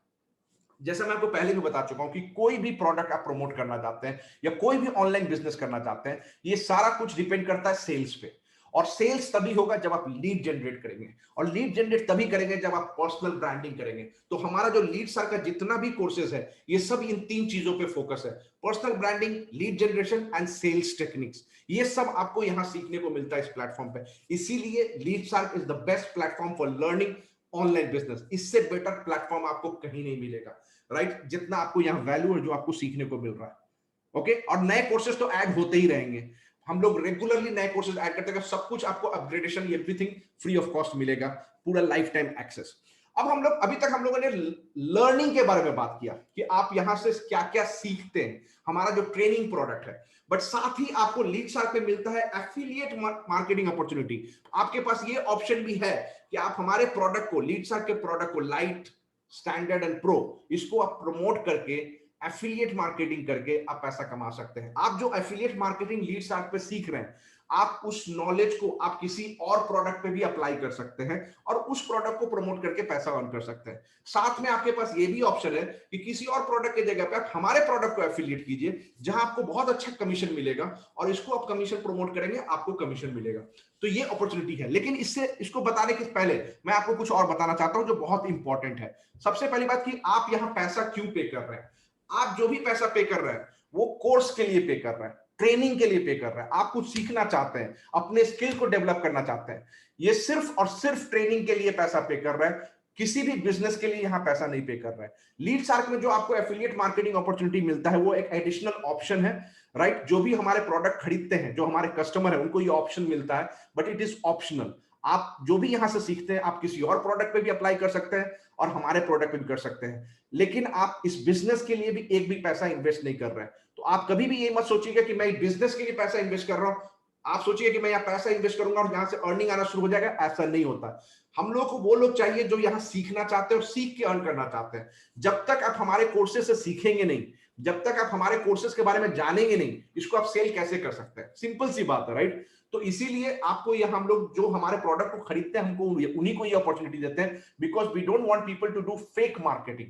जैसा मैं आपको पहले भी बता चुका हूं कि कोई भी प्रोडक्ट आप प्रमोट करना चाहते हैं या कोई भी ऑनलाइन बिजनेस करना चाहते हैं, ये सारा कुछ डिपेंड करता है सेल्स पे। और सेल्स तभी होगा जब आप लीड जनरेट करेंगे, और लीड जनरेट तभी करेंगे जब आप पर्सनल ब्रांडिंग करेंगे। तो हमारा जो लीड सार्क का जितना भी कोर्सेज है, ये सब इन 3 चीजों पे फोकस है: personal branding, lead generation and sales techniques. ये सब आपको यहां सीखने को मिलता है इस प्लेटफॉर्म पे। इसीलिए Leadsark is the best platform for learning online business. इससे बेटर प्लेटफॉर्म आपको कहीं नहीं मिलेगा, राइट? जितना आपको यहाँ वैल्यू और जो आपको सीखने को मिल रहा है, ओके? और नए कोर्सेज तो ऐड होते ही रहेंगे, हम लोग रेगुलरली नए कोर्सेज ऐड करते हैं, सब कुछ आपको upgradation, everything free of cost मिलेगा, पूरा लाइफ टाइम एक्सेस। अब हम लोग, अभी तक हम लोगों ने लर्निंग के बारे में बात किया कि आप यहां से क्या क्या सीखते हैं, हमारा जो ट्रेनिंग प्रोडक्ट है, बट साथ ही आपको लीड सार्क पे मिलता है एफिलिएट मार्केटिंग अपॉर्चुनिटी। आपके पास ये ऑप्शन भी है कि आप हमारे प्रोडक्ट को, लीड सार्क के प्रोडक्ट को, लाइट, स्टैंडर्ड एंड प्रो, इसको आप प्रमोट करके एफिलिएट मार्केटिंग करके आप पैसा कमा सकते हैं। आप जो एफिलिएट मार्केटिंग लीड स्टार्ट पे सीख रहे हैं, आप उस नॉलेज को आप किसी और प्रोडक्ट पे भी अप्लाई कर सकते हैं और उस प्रोडक्ट को प्रमोट करके पैसा अर्न कर सकते हैं। साथ में आपके पास ये भी ऑप्शन है कि किसी और प्रोडक्ट की जगह पे आप हमारे प्रोडक्ट को एफिलिएट कीजिए, जहां आपको बहुत अच्छा कमीशन मिलेगा और इसको आप कमीशन प्रमोट करेंगे, आपको कमीशन मिलेगा। तो ये अपॉर्चुनिटी है। लेकिन इसको बताने के पहले मैं आपको कुछ और बताना चाहता हूं जो बहुत इंपॉर्टेंट है। सबसे पहली बात कि आप यहां पैसा क्यों पे कर रहे हैं। आप जो भी पैसा पे कर रहे हैं वो कोर्स के लिए पे कर रहे हैं, ट्रेनिंग के लिए पे कर रहे हैं, आप कुछ सीखना चाहते हैं, अपने स्किल को डेवलप करना चाहते हैं, ये सिर्फ और सिर्फ ट्रेनिंग के लिए पैसा पे कर रहे हैं। किसी भी बिजनेस के लिए यहां पैसा नहीं पे कर रहे हैं। लीड शार्क में जो आपको एफिलिएट मार्केटिंग अपॉर्चुनिटी मिलता है वो एक एडिशनल ऑप्शन है, राइट। जो भी हमारे प्रोडक्ट खरीदते हैं, जो हमारे कस्टमर है, उनको ये ऑप्शन मिलता है, बट इट इज ऑप्शनल। आप जो भी यहां से सीखते हैं आप किसी और प्रोडक्ट पे भी अप्लाई कर सकते हैं और हमारे प्रोडक्ट पे भी कर सकते हैं। लेकिन आप इस बिजनेस के लिए भी एक भी पैसा इन्वेस्ट नहीं कर रहे हैं। तो आप कभी भी ये मत सोचिएगा कि मैं बिजनेस के लिए पैसा इन्वेस्ट कर रहा हूं। आप सोचिए कि मैं यहाँ पैसा इन्वेस्ट करूंगा और यहां से अर्निंग आना शुरू हो जाएगा, ऐसा नहीं होता। हम लोग को वो लोग चाहिए जो यहाँ सीखना चाहते हैं और सीख के अर्न करना चाहते हैं। जब तक आप हमारे कोर्सेज से सीखेंगे नहीं, जब तक आप हमारे कोर्सेज के बारे में जानेंगे नहीं, इसको आप सेल कैसे कर सकते हैं। सिंपल सी बात है, राइट। तो इसीलिए आपको ये हम लोग जो हमारे प्रोडक्ट को खरीदते हैं, हमको उन्हीं को ये अपॉर्चुनिटी देते हैं, because we don't want people to do fake marketing.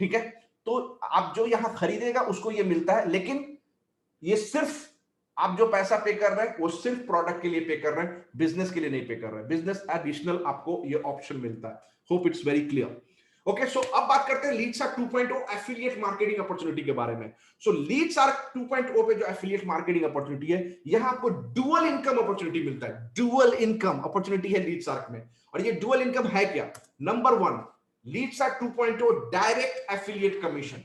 ठीक है, तो आप जो यहां खरीदेगा उसको ये मिलता है, लेकिन ये सिर्फ आप जो पैसा पे कर रहे हैं वो सिर्फ प्रोडक्ट के लिए पे कर रहे हैं, बिजनेस के लिए नहीं पे कर रहे हैं। बिजनेस एडिशनल आपको ये ऑप्शन मिलता है। Hope it's very clear. Okay, so अब बात करते हैं Leadsark 2.0 affiliate marketing opportunity के बारे में। सो लीड शार्क 2.0 पे जो एफिलिएट मार्केटिंग अपॉर्चुनिटी है, यहां आपको डुअल इनकम अपॉर्चुनिटी मिलता है। डुअल इनकम अपॉर्चुनिटी है लीड शार्क में। और ये डुअल इनकम है क्या? Number 1, lead shark 2.0 direct affiliate commission.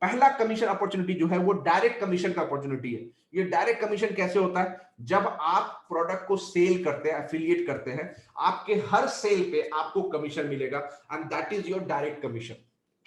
पहला कमीशन अपॉर्चुनिटी जो है वो डायरेक्ट कमीशन का अपॉर्चुनिटी है। ये डायरेक्ट कमीशन कैसे होता है? जब आप प्रोडक्ट को सेल करते हैं, एफिलिएट करते हैं, आपके हर सेल पे आपको कमीशन मिलेगा and that is your direct commission.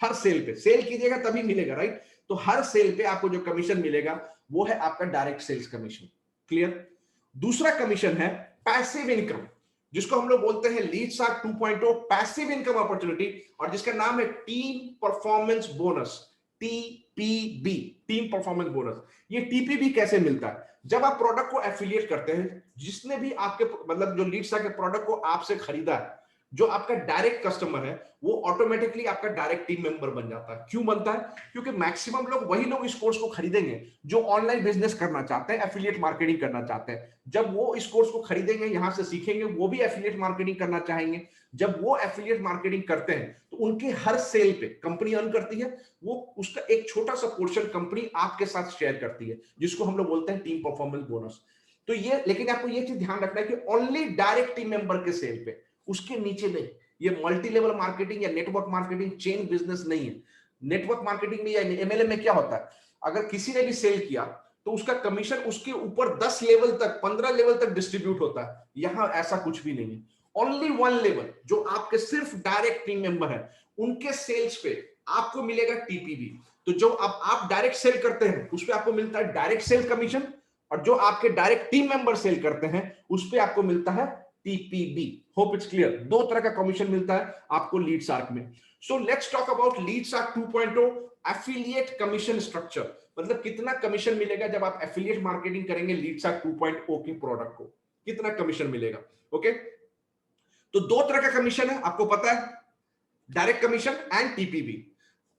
हर सेल पे सेल कीजिएगा तभी मिलेगा, राइट। तो हर सेल पे आपको जो कमीशन मिलेगा वो है आपका डायरेक्ट सेल्स कमीशन। क्लियर? दूसरा कमीशन है पैसिव इनकम, जिसको हम लोग बोलते हैं Leadsark 2.0 passive income opportunity, और जिसका नाम है team performance bonus, TPB, team performance bonus. ये टीपीबी कैसे मिलता है? जब आप प्रोडक्ट को एफिलिएट करते हैं, जिसने भी आपके मतलब जो लीड शार्क के प्रोडक्ट को आपसे खरीदा है, जो आपका डायरेक्ट कस्टमर है, वो ऑटोमेटिकली आपका डायरेक्ट टीम मेंबर बन जाता है। क्यों बनता है? क्योंकि मैक्सिमम लोग वही लोग इस कोर्स को खरीदेंगे जो ऑनलाइन बिजनेस करना चाहते हैं, एफिलिएट मार्केटिंग करना चाहते हैं। जब वो इस कोर्स को खरीदेंगे, यहां से सीखेंगे, वो भी एफिलिएट मार्केटिंग करना चाहेंगे। जब वो एफिलिएट मार्केटिंग करते हैं तो उनके हर सेल पे कंपनी अर्न करती है, वो उसका एक छोटा सा पोर्शन कंपनी आपके साथ शेयर करती है, जिसको हम लोग बोलते हैं टीम परफॉर्मेंस बोनस। तो ये, लेकिन आपको ये चीज ध्यान रखना है कि ओनली डायरेक्ट टीम मेंबर के सेल पे, उसके नीचे नहीं। ये मल्टी लेवल मार्केटिंग या नेटवर्क मार्केटिंग चेन बिजनेस नहीं है। नेटवर्क मार्केटिंग में या एमएलएम में क्या होता है, अगर किसी ने भी सेल किया तो उसका कमीशन उसके ऊपर 10 लेवल तक, 15 लेवल तक डिस्ट्रीब्यूट होता है। यहां ऐसा कुछ भी नहीं है। ओनली 1 लेवल, जो आपके सिर्फ डायरेक्ट टीम मेंबर है, उनके सेल्स पे आपको मिलेगा टीपीबी। तो जो आप डायरेक्ट सेल करते हैं उस पे आपको मिलता है डायरेक्ट सेल कमीशन, और जो आपके डायरेक्ट टीम मेंबर सेल करते हैं उस पे आपको मिलता है टीपीबी। Hope it's clear. दो तरह का कमीशन मिलता है आपको लीड शार्क में। So let's talk about lead shark 2.0 affiliate commission structure. मतलब कितना कमीशन मिलेगा जब आप एफिलिएट मार्केटिंग करेंगे लीड शार्क 2.0 के प्रोडक्ट को, कितना कमीशन मिलेगा। ओके, तो दो तरह का कमीशन है, आपको पता है, डायरेक्ट कमीशन एंड टीपीबी।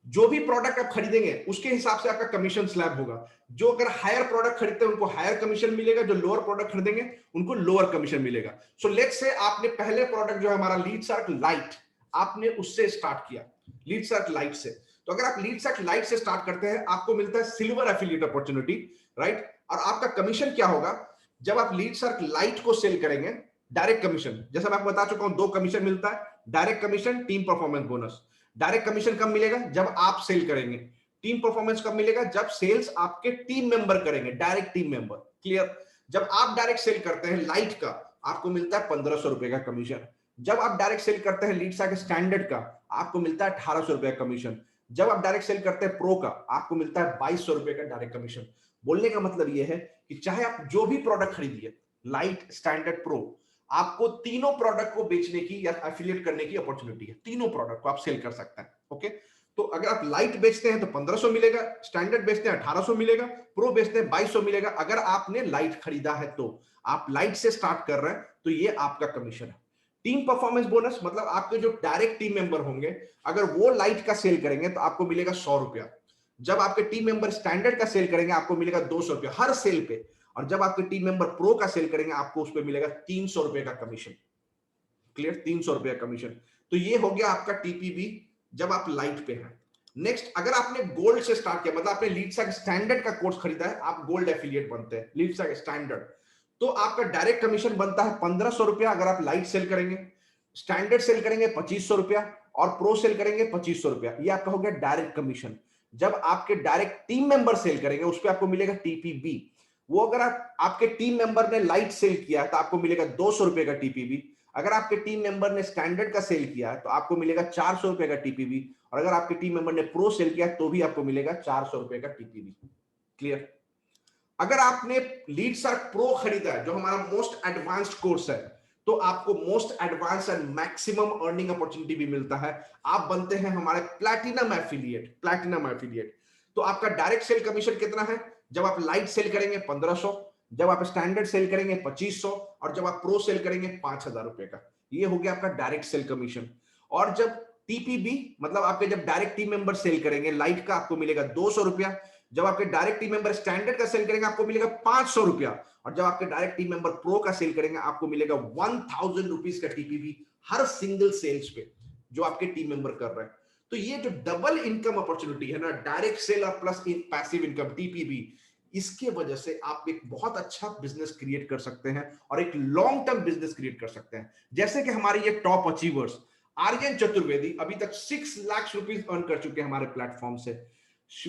जो भी प्रोडक्ट आप खरीदेंगे उसके हिसाब से आपका कमीशन स्लैब होगा। जो अगर हायर प्रोडक्ट खरीदते हैं उनको हायर कमीशन मिलेगा, जो लोअर प्रोडक्ट खरीदेंगे उनको लोअर कमीशन मिलेगा। सो लेट्स से आपने पहले प्रोडक्ट जो है हमारा लीड शार्क लाइट, आपने उससे स्टार्ट किया, लीड शार्क लाइट से। तो अगर आप लीड शार्क लाइट से स्टार्ट करते हैं, आपको मिलता है सिल्वर एफिलिएट अपॉर्चुनिटी, राइट। और आपका कमीशन क्या होगा? जब आप लीड शार्क लाइट को सेल करेंगे, डायरेक्ट कमीशन, जैसा मैं आपको बता चुका हूं, दो कमीशन मिलता है, direct commission, team performance bonus. Direct commission कब मिलेगा? जब आप सेल करेंगे। टीम परफॉर्मेंस कब मिलेगा? जब सेल्स आपके टीम मेंबर करेंगे, डायरेक्ट टीम मेंबर। क्लियर? जब आप डायरेक्ट सेल करते हैं लाइट का, आपको मिलता है 1500 रुपए का कमीशन। जब आप डायरेक्ट सेल करते हैं लीड शार्क स्टैंडर्ड का, आपको मिलता है 1800 रुपए का कमीशन। जब आप डायरेक्ट सेल करते हैं प्रो का, आपको मिलता है 2200 रुपए का डायरेक्ट कमीशन। बोलने का मतलब यह है कि चाहे आप जो भी प्रोडक्ट खरीदिए, लाइट, स्टैंडर्ड, प्रो, आपको तीनों प्रोडक्ट को बेचने की या एफिलिएट करने की अपॉर्चुनिटी है। तीनों प्रोडक्ट को आप सेल कर सकते हैं। ओके, तो अगर आप लाइट बेचते हैं तो 1500 मिलेगा, स्टैंडर्ड बेचते हैं 1800 मिलेगा, प्रो बेचते हैं 2200 मिलेगा। अगर आपने लाइट खरीदा है तो आप लाइट से स्टार्ट कर रहे हैं तो ये आपका कमीशन है। टीम परफॉर्मेंस बोनस मतलब आपके जो डायरेक्ट टीम मेंबर होंगे, अगर वो लाइट का सेल करेंगे तो आपको मिलेगा 100 रुपया। जब आपके टीम मेंबर स्टैंडर्ड का सेल करेंगे आपको मिलेगा 200 रुपया हर सेल पे। और जब आपके टीम मेंबर प्रो का सेल करेंगे आपको उस पर मिलेगा 300 रुपए का कमीशन। क्लियर, 300 रुपया कमीशन। तो ये हो गया आपका टीपीबी जब आप लाइट पे हैं। नेक्स्ट, अगर आपने गोल्ड से स्टार्ट किया, मतलब आपने लीडसा स्टैंडर्ड का कोर्स खरीदा है, आप गोल्ड एफिलिएट बनते हैं लीडसा स्टैंडर्ड, तो आपका डायरेक्ट कमीशन बनता है 1500 रुपया। अगर आप लाइट सेल करेंगे, स्टैंडर्ड सेल करेंगे 2500 रुपया और प्रो सेल करेंगे 2500 रुपया, ये आपका हो गया डायरेक्ट कमीशन। जब आपके डायरेक्ट टीम मेंबर सेल करेंगे उस पर आपको मिलेगा टीपीबी। वो अगर आपके टीम मेंबर ने लाइट सेल किया है तो आपको मिलेगा 200 रुपए का टीपीबी। अगर आपके टीम मेंबर ने स्टैंडर्ड का सेल किया है तो आपको मिलेगा 400 रुपए का टीपीबी। और अगर आपके टीम मेंबर ने प्रो सेल किया तो भी आपको मिलेगा 400 रुपए का टीपीबी। क्लियर। अगर आपने लीडसर्च प्रो खरीदा है जो हमारा मोस्ट एडवांस्ड कोर्स है, तो आपको most advance and maximum earning opportunity भी मिलता है। आप बनते हैं हमारे प्लैटिनम एफिलिएट। प्लैटिनम एफिलिएट तो आपका डायरेक्ट सेल कमीशन कितना है? जब आप लाइट सेल करेंगे 1500, जब आप स्टैंडर्ड सेल करेंगे 2500 और जब आप प्रो सेल करेंगे 5000 रुपए का। ये हो गया आपका डायरेक्ट सेल कमीशन। और जब टीपीबी मतलब आपके जब डायरेक्ट टीम मेंबर सेल करेंगे लाइट का आपको मिलेगा 200 रुपया। जब आपके डायरेक्ट टीम मेंबर स्टैंडर्ड का सेल करेंगे आपको मिलेगा 500 रुपया। और जब आपके डायरेक्ट टीम मेंबर प्रो का सेल करेंगे आपको मिलेगा 1000 रुपीज का टीपीबी हर सिंगल सेल्स पे जो आपके टीम मेंबर कर रहे हैं। तो ये जो डबल इनकम अपॉर्चुनिटी है ना, डायरेक्ट सेल और प्लस पैसिव इनकम टीपीबी, इसके वजह से आप एक बहुत अच्छा बिजनेस क्रिएट कर सकते हैं और एक लॉन्ग टर्म बिजनेस क्रिएट कर सकते हैं। जैसे कि हमारे ये टॉप अचीवर्स आर्यन चतुर्वेदी अभी तक 6 लाख रुपीज अर्न कर चुके हैं हमारे प्लेटफॉर्म से।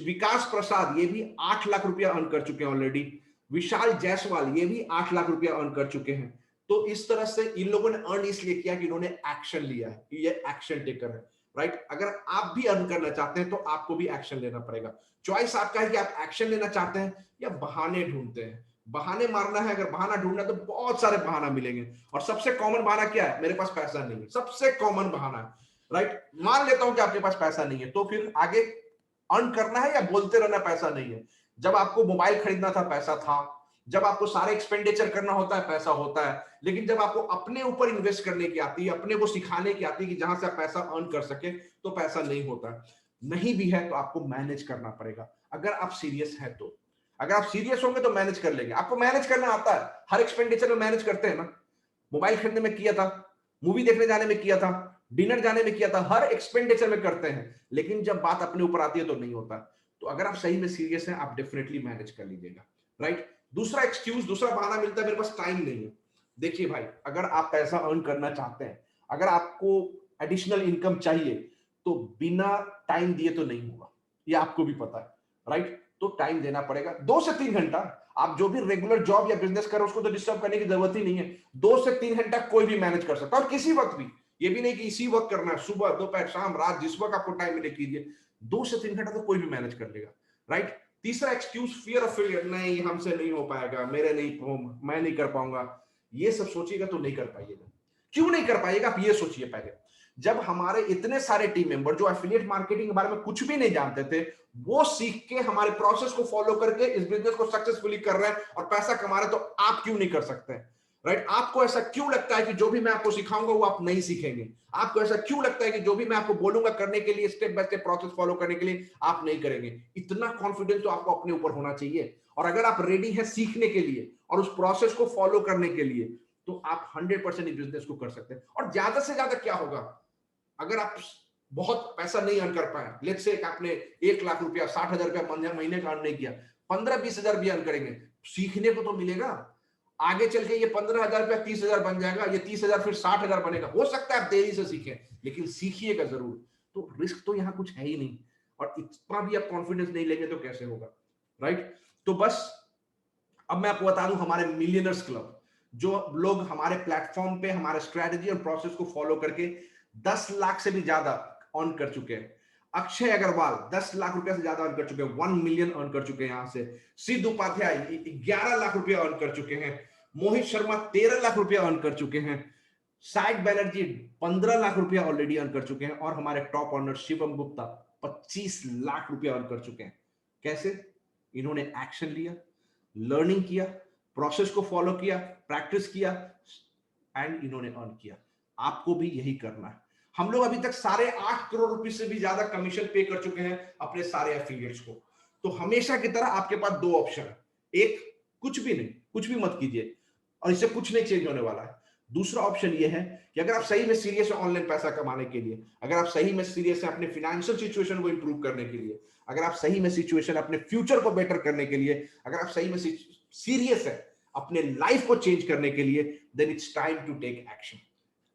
विकास प्रसाद ये भी 8 लाख रुपया अर्न कर चुके हैं ऑलरेडी। विशाल जायसवाल ये भी 8 लाख रुपया अर्न कर चुके हैं। तो इस तरह से इन लोगों ने अर्न इसलिए किया कि इन्होंने एक्शन लिया है, ये एक्शन टेकर है। राइट। अगर आप भी अर्न करना चाहते हैं तो आपको भी एक्शन लेना पड़ेगा। चॉइस आपका है कि आप एक्शन लेना चाहते हैं या बहाने ढूंढते हैं। बहाने मारना है, अगर बहाना ढूंढना है तो बहुत सारे बहाना मिलेंगे। और सबसे कॉमन बहाना क्या है? मेरे पास पैसा नहीं है, सबसे कॉमन बहाना है। राइट। मान लेता हूं कि आपके पास पैसा नहीं है, तो फिर आगे अर्न करना है या बोलते रहना पैसा नहीं है? जब आपको मोबाइल खरीदना था पैसा था, जब आपको सारे एक्सपेंडिचर करना होता है पैसा होता है, लेकिन जब आपको अपने ऊपर इन्वेस्ट करने की आती है, अपने को सिखाने की आती है कि जहां से आप पैसा अर्न कर सके, तो पैसा नहीं होता है। नहीं भी है तो आपको मैनेज करना पड़ेगा अगर आप सीरियस है तो। अगर आप सीरियस होंगे तो मैनेज कर लेंगे। आपको मैनेज करना आता है, हर एक्सपेंडिचर में मैनेज करते हैं ना। मोबाइल खरीदने में किया था, मूवी देखने जाने में किया था, डिनर जाने में किया था, हर एक्सपेंडिचर में करते हैं। लेकिन जब बात अपने ऊपर आती है तो नहीं होता। तो अगर आप सही में सीरियस हैं आप डेफिनेटली मैनेज कर लीजिएगा। राइट। दूसरा एक्सक्यूज, दूसरा बहाना मिलता है मेरे पास टाइम नहीं है। देखिए भाई, अगर आप पैसा अर्न करना चाहते हैं, अगर आपको एडिशनल इनकम चाहिए, तो बिना टाइम दिए तो नहीं होगा, ये आपको भी पता है। राइट। तो टाइम देना पड़ेगा, 2 से 3 घंटा। आप जो भी रेगुलर जॉब या बिजनेस कर रहे हो उसको तो डिस्टर्ब करने की जरूरत ही नहीं है। 2 से 3 घंटा कोई भी मैनेज कर सकता है, और किसी वक्त भी। ये भी नहीं कि इसी वक्त करना है, सुबह दोपहर शाम रात जिस वक्त आपको टाइम मिले कीजिए। 2 से 3 घंटा तो कोई भी मैनेज कर लेगा। राइट। तीसरा एक्सक्यूज, फियर ऑफ फेलियर, नहीं हमसे नहीं हो पाएगा, मेरे नहीं, मैं नहीं कर पाऊंगा। ये सब सोचिएगा तो नहीं कर पाइएगा। क्यों नहीं कर पाइएगा आप ये सोचिए पहले। जब हमारे इतने सारे टीम मेंबर जो एफिलिएट मार्केटिंग के बारे में कुछ भी नहीं जानते थे, वो सीख के हमारे प्रोसेस को फॉलो करके इस बिजनेस को सक्सेसफुली कर रहे हैं और पैसा कमा रहे हैं, तो आप क्यों नहीं कर सकते? राइट। आपको ऐसा क्यों लगता है कि जो भी मैं आपको सिखाऊंगा वो आप नहीं सीखेंगे? आपको ऐसा क्यों लगता है कि जो भी मैं आपको बोलूंगा करने के लिए, step by step process follow करने के लिए, आप नहीं करेंगे? इतना कॉन्फिडेंस तो आपको अपने ऊपर होना चाहिए। और अगर आप रेडी हैं सीखने के लिए और उस प्रोसेस को फॉलो करने के लिए, तो आप 100% इस बिजनेस को कर सकते हैं। और ज्यादा से ज्यादा क्या होगा, अगर आप बहुत पैसा नहीं अर्न कर पाए, लेट्स से आपने 1 लाख रुपया 60,000 रुपया महीने का अर्न नहीं किया, 15-20 हजार भी अर्न करेंगे, सीखने को तो मिलेगा। आगे चल के ये 15,000 रुपया 30,000 बन जाएगा, ये 30,000 फिर 60,000 बनेगा। हो सकता है आप देरी से सीखें, लेकिन सीखिएगा जरूर। तो रिस्क तो यहाँ कुछ है ही नहीं, और इतना भी आप कॉन्फिडेंस नहीं लेंगे तो कैसे होगा? राइट। तो बस अब मैं आपको बता दूं, हमारे मिलियनर्स क्लब, जो लोग हमारे प्लेटफॉर्म पे हमारे स्ट्रेटेजी और प्रोसेस को फॉलो करके 10 लाख से भी ज्यादा अर्न कर चुके हैं। अक्षय अग्रवाल 10 लाख रुपया से ज्यादा अर्न कर चुके हैं, 1 मिलियन अर्न कर चुके हैं यहां से। सिद्ध उपाध्याय 11 लाख रुपया अर्न कर चुके हैं। मोहित शर्मा 13 लाख रुपया अर्न कर चुके हैं। साइड बैनर्जी 15 लाख रुपया ऑलरेडी अर्न कर चुके हैं। और हमारे टॉप अर्नर शिवम गुप्ता 25 लाख रुपया अर्न कर चुके हैं। कैसे? इन्होंने एक्शन लिया, लर्निंग किया, प्रोसेस को फॉलो किया, प्रैक्टिस किया एंड इन्होंने अर्न किया। आपको भी यही करना है। हम लोग अभी तक साढ़े 8 करोड़ रुपए से भी ज्यादा कमीशन पे कर चुके हैं अपने सारे एफिलिएट्स को। तो हमेशा की तरह आपके पास दो ऑप्शन है। एक, कुछ भी नहीं, कुछ भी मत कीजिए और इससे कुछ नहीं चेंज होने वाला है। दूसरा ऑप्शन ये है कि अगर आप सही में सीरियस है ऑनलाइन पैसा कमाने के लिए, अगर आप सही में सीरियस है अपने फाइनेंशियल सिचुएशन को इंप्रूव करने के लिए, अगर आप सही में सिचुएशन अपने फ्यूचर को बेटर करने के लिए, अगर आप सही में सीरियस है अपने लाइफ को चेंज करने के लिए, then it's time to take action.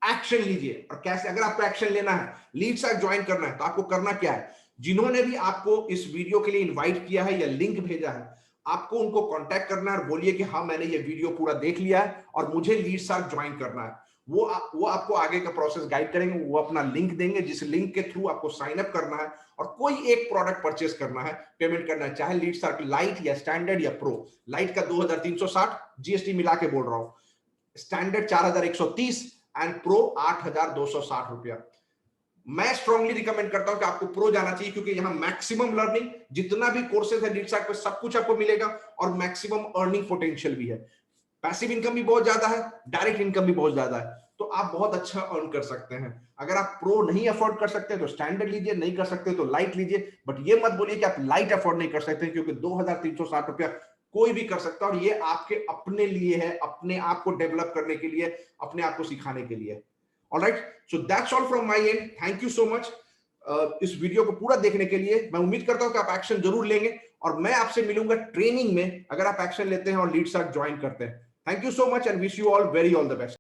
Action लीजिए। और कैसे? अगर आपको एक्शन लेना है, लीडसैक ज्वाइन करना है, तो आपको करना क्या है? जिन्होंने भी आपको इस वीडियो के लिए इनवाइट किया है या लिंक भेजा है, आपको उनको कांटेक्ट करना है और बोलिए कि हाँ मैंने ये वीडियो पूरा देख लिया है और मुझे लीडसैक ज्वाइन करना है। वो आपको आगे का प्रोसेस गाइड करेंगे, वो अपना लिंक देंगे जिस लिंक के थ्रू आपको साइन अप करना है और कोई एक प्रोडक्ट परचेस करना है, पेमेंट करना है, चाहे लीडसैक लाइट या स्टैंडर्ड या प्रो। लाइट का 2360 जीएसटी मिला के बोल रहा हूं, स्टैंडर्ड 4130 एंड प्रो 8260 रुपया। मैं स्ट्रांगली रिकमेंड करता हूं कि आपको प्रो जाना चाहिए, क्योंकि यहां मैक्सिमम लर्निंग, जितना भी कोर्सेज है लीडसैक पे सब कुछ आपको मिलेगा और मैक्सिमम अर्निंग पोटेंशियल भी है। पैसिव इनकम भी बहुत ज्यादा है, डायरेक्ट इनकम भी बहुत ज्यादा है, तो आप बहुत अच्छा अर्न कर सकते हैं। अगर आप प्रो नहीं अफोर्ड कर सकते तो स्टैंडर्ड लीजिए, नहीं कर सकते तो लाइट लीजिए, बट ये मत बोलिए कि आप लाइट अफोर्ड नहीं कर सकते, क्योंकि 2360 रुपया कोई भी कर सकता है और ये आपके अपने लिए है, अपने आप को डेवलप करने के लिए, अपने आप को सिखाने के लिए। Alright, so that's all from my and. Thank you so much इस वीडियो को पूरा देखने के लिए। मैं उम्मीद करता हूं कि आप एक्शन जरूर लेंगे और मैं आपसे मिलूंगा ट्रेनिंग में, अगर आप एक्शन लेते हैं और लीडसैक ज्वाइन करते हैं। Thank you so much and wish you all the best.